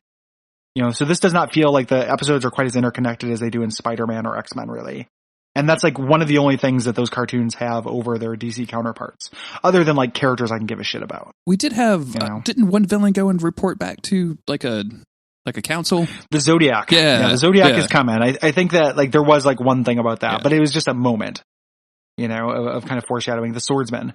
B: So this does not feel like the episodes are quite as interconnected as they do in Spider-Man or X-Men really. And that's like one of the only things that those cartoons have over their DC counterparts, other than like characters I can give a shit about.
A: We did have, didn't one villain go and report back to like a council? The
B: Zodiac.
A: Yeah.
B: The Zodiac is coming. I think that like there was like one thing about that, but it was just a moment, of kind of foreshadowing. The Swordsman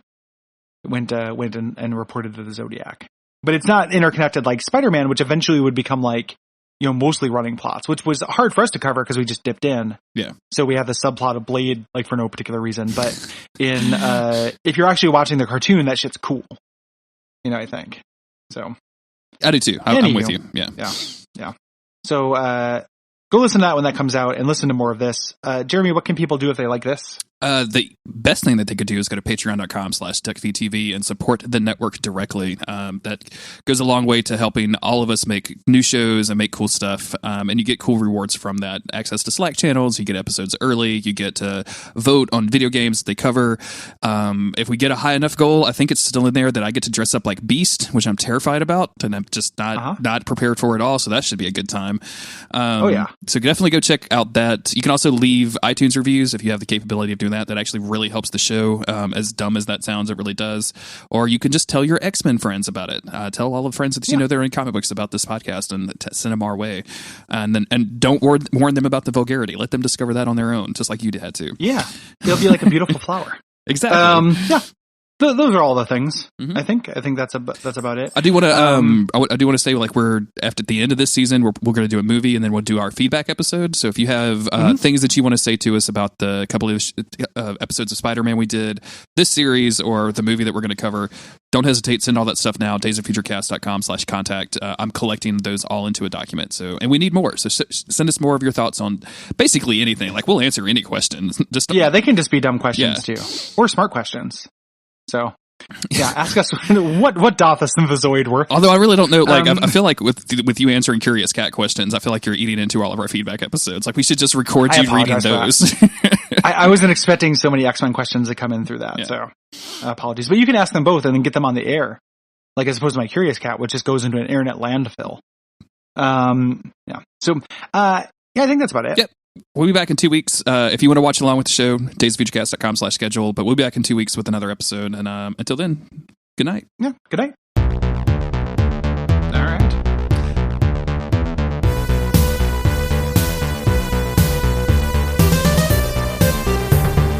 B: went and reported to the Zodiac, but it's not interconnected like Spider-Man, which eventually would become like, mostly running plots, which was hard for us to cover because we just dipped in.
A: Yeah.
B: So we have the subplot of Blade, like for no particular reason, but if you're actually watching the cartoon, that shit's cool. I think so.
A: I do too. I'm with you. Yeah.
B: So, go listen to that when that comes out and listen to more of this. Jeremy, what can people do if they like this?
A: The best thing that they could do is go to patreon.com/Duckfeed.tv and support the network directly. That goes a long way to helping all of us make new shows and make cool stuff. And you get cool rewards from that. Access to Slack channels, you get episodes early, you get to vote on video games they cover. If we get a high enough goal, I think it's still in there that I get to dress up like Beast, which I'm terrified about, and I'm just not prepared for at all. So that should be a good time. So definitely go check out that. You can also leave iTunes reviews if you have the capability of doing that. That actually really helps the show. As dumb as that sounds, it really does. Or you can just tell your X-Men friends about it. Tell all the friends that you know they're in comic books about this podcast and send them our way. And don't warn them about the vulgarity. Let them discover that on their own, just like you had to.
B: Yeah, they'll be like a beautiful flower.
A: Exactly.
B: Those are all the things. I think that's about it.
A: I do want to I do want to say like we're after the end of this season we're going to do a movie and then we'll do our feedback episode. So if you have things that you want to say to us about the couple of episodes of Spider-Man we did, this series or the movie that we're going to cover, don't hesitate. Send all that stuff now. daysoffuturecast.com/contact. I'm collecting those all into a document. So and we need more. So send us more of your thoughts on basically anything. Like we'll answer any questions.
B: They can just be dumb questions too, or smart questions. So, ask us what doth a synthozoid worth?
A: Although I really don't know, like I feel like with you answering Curious Cat questions, I feel like you're eating into all of our feedback episodes. Like we should just record you reading those.
B: I wasn't expecting so many X-Men questions to come in through that, so apologies. But you can ask them both and then get them on the air, like as opposed to my Curious Cat, which just goes into an internet landfill. So, I think that's about it.
A: Yep. We'll be back in 2 weeks. If you want to watch along with the show, daysoffuturecast.com/schedule. But we'll be back in 2 weeks with another episode. And until then, good night.
B: Yeah, good night. All right.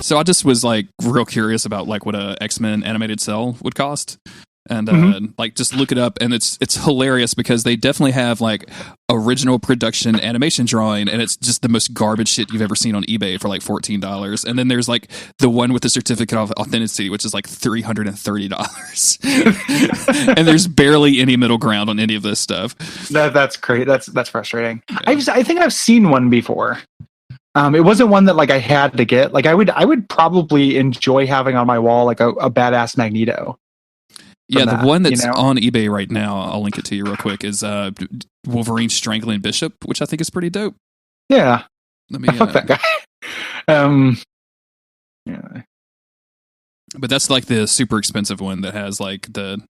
A: So I just was like real curious about like what a X-Men animated cell would cost. And like just look it up, and it's hilarious because they definitely have like original production animation drawing, and it's just the most garbage shit you've ever seen on eBay for like $14. And then there's like the one with the certificate of authenticity, which is like $330. And there's barely any middle ground on any of this stuff.
B: That's great. That's frustrating. Yeah. I think I've seen one before. It wasn't one that like I had to get. Like I would probably enjoy having on my wall like a badass Magneto.
A: Yeah, the one that's on eBay right now, I'll link it to you real quick, is Wolverine strangling Bishop, which I think is pretty dope.
B: Yeah. Fuck that guy.
A: Yeah. But that's like the super expensive one that has like the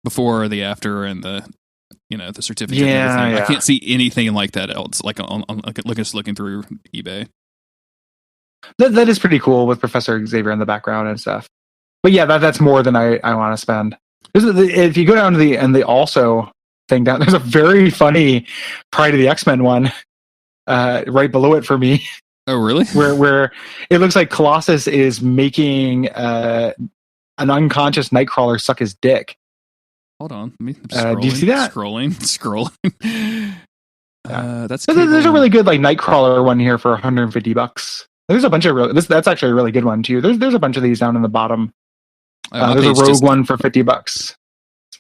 A: before or the after and the the certificate and everything. Yeah. I can't see anything like that else, like on looking through eBay.
B: That is pretty cool with Professor Xavier in the background and stuff. But yeah, that's more than I want to spend. If you go down to the also thing down, there's a very funny Pride of the X-Men one right below it for me.
A: Oh, really?
B: Where it looks like Colossus is making an unconscious Nightcrawler suck his dick.
A: Hold on,
B: do you see that?
A: Scrolling. That's
B: there's a really good like Nightcrawler one here for $150. There's a bunch of that's actually a really good one too. There's a bunch of these down in the bottom. There's a Rogue one for $50. It's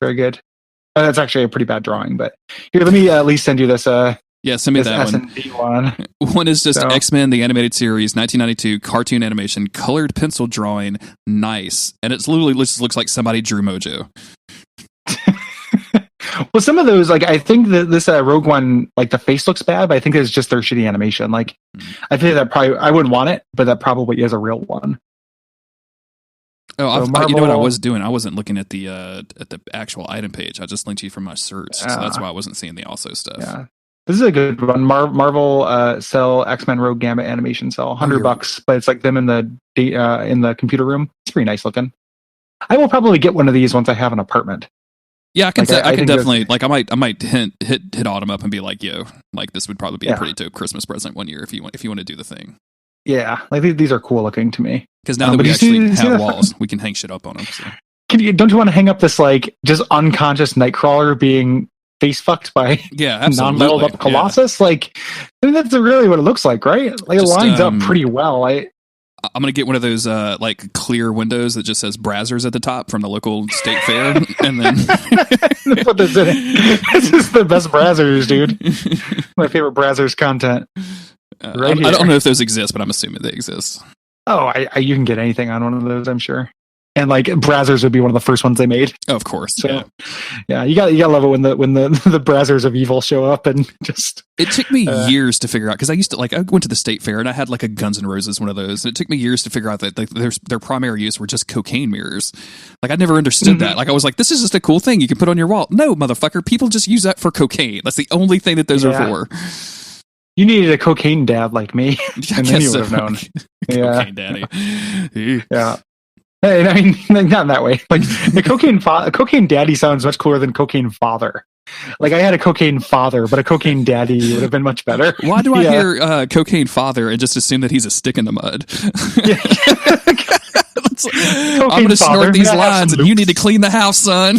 B: very good. That's actually a pretty bad drawing, but here, let me at least send you this.
A: Send me that
B: S&D one.
A: One is just X-Men, the animated series, 1992, cartoon animation, colored pencil drawing, nice. And it literally looks like somebody drew Mojo.
B: Well, some of those, like, I think that this Rogue one, like, the face looks bad, but I think it's just their shitty animation. Like, I think that probably, I wouldn't want it, but that probably is a real one.
A: Oh, you know what I was doing? I wasn't looking at the actual item page. I just linked you from my search, so that's why I wasn't seeing the also stuff.
B: Yeah, this is a good one. Marvel Cell X-Men Rogue Gamma animation cell, $100, but it's like them in the computer room. It's pretty nice looking. I will probably get one of these once I have an apartment.
A: Yeah, I can definitely like. I might hit Autumn up and be like, "Yo, like this would probably be a pretty dope Christmas present one year if you want to do the thing."
B: Yeah, like these are cool looking to me.
A: Because now that we actually have walls, we can hang shit up on them. So.
B: Don't you want to hang up this like just unconscious Nightcrawler being face fucked by non-metaled up Colossus? Yeah. Like, I mean, that's really what it looks like, right? Like it lines up pretty well. I'm
A: gonna get one of those like clear windows that just says Brazzers at the top from the local state fair, and then
B: put this in it. This is the best Brazzers, dude. My favorite Brazzers content.
A: I don't know if those exist, but I'm assuming they exist.
B: Oh, you can get anything on one of those, I'm sure. And like Brazzers would be one of the first ones they made.
A: Oh, of course.
B: So, yeah, you gotta love it when the Brazzers of evil show up and just.
A: It took me years to figure out because I went to the state fair and I had like a Guns N' Roses one of those. And it took me years to figure out that like their primary use were just cocaine mirrors. Like I never understood that. Like I was like, this is just a cool thing you can put on your wall. No, motherfucker, people just use that for cocaine. That's the only thing that those are for.
B: You needed a cocaine dad like me, and then you would have known.
A: Cocaine daddy.
B: Yeah. I mean, not in that way. Like the cocaine daddy sounds much cooler than cocaine father. Like I had a cocaine father, but a cocaine daddy would have been much better.
A: Why do I hear cocaine father and just assume that he's a stick in the mud? I'm going to snort these lines, and you need to clean the house, son.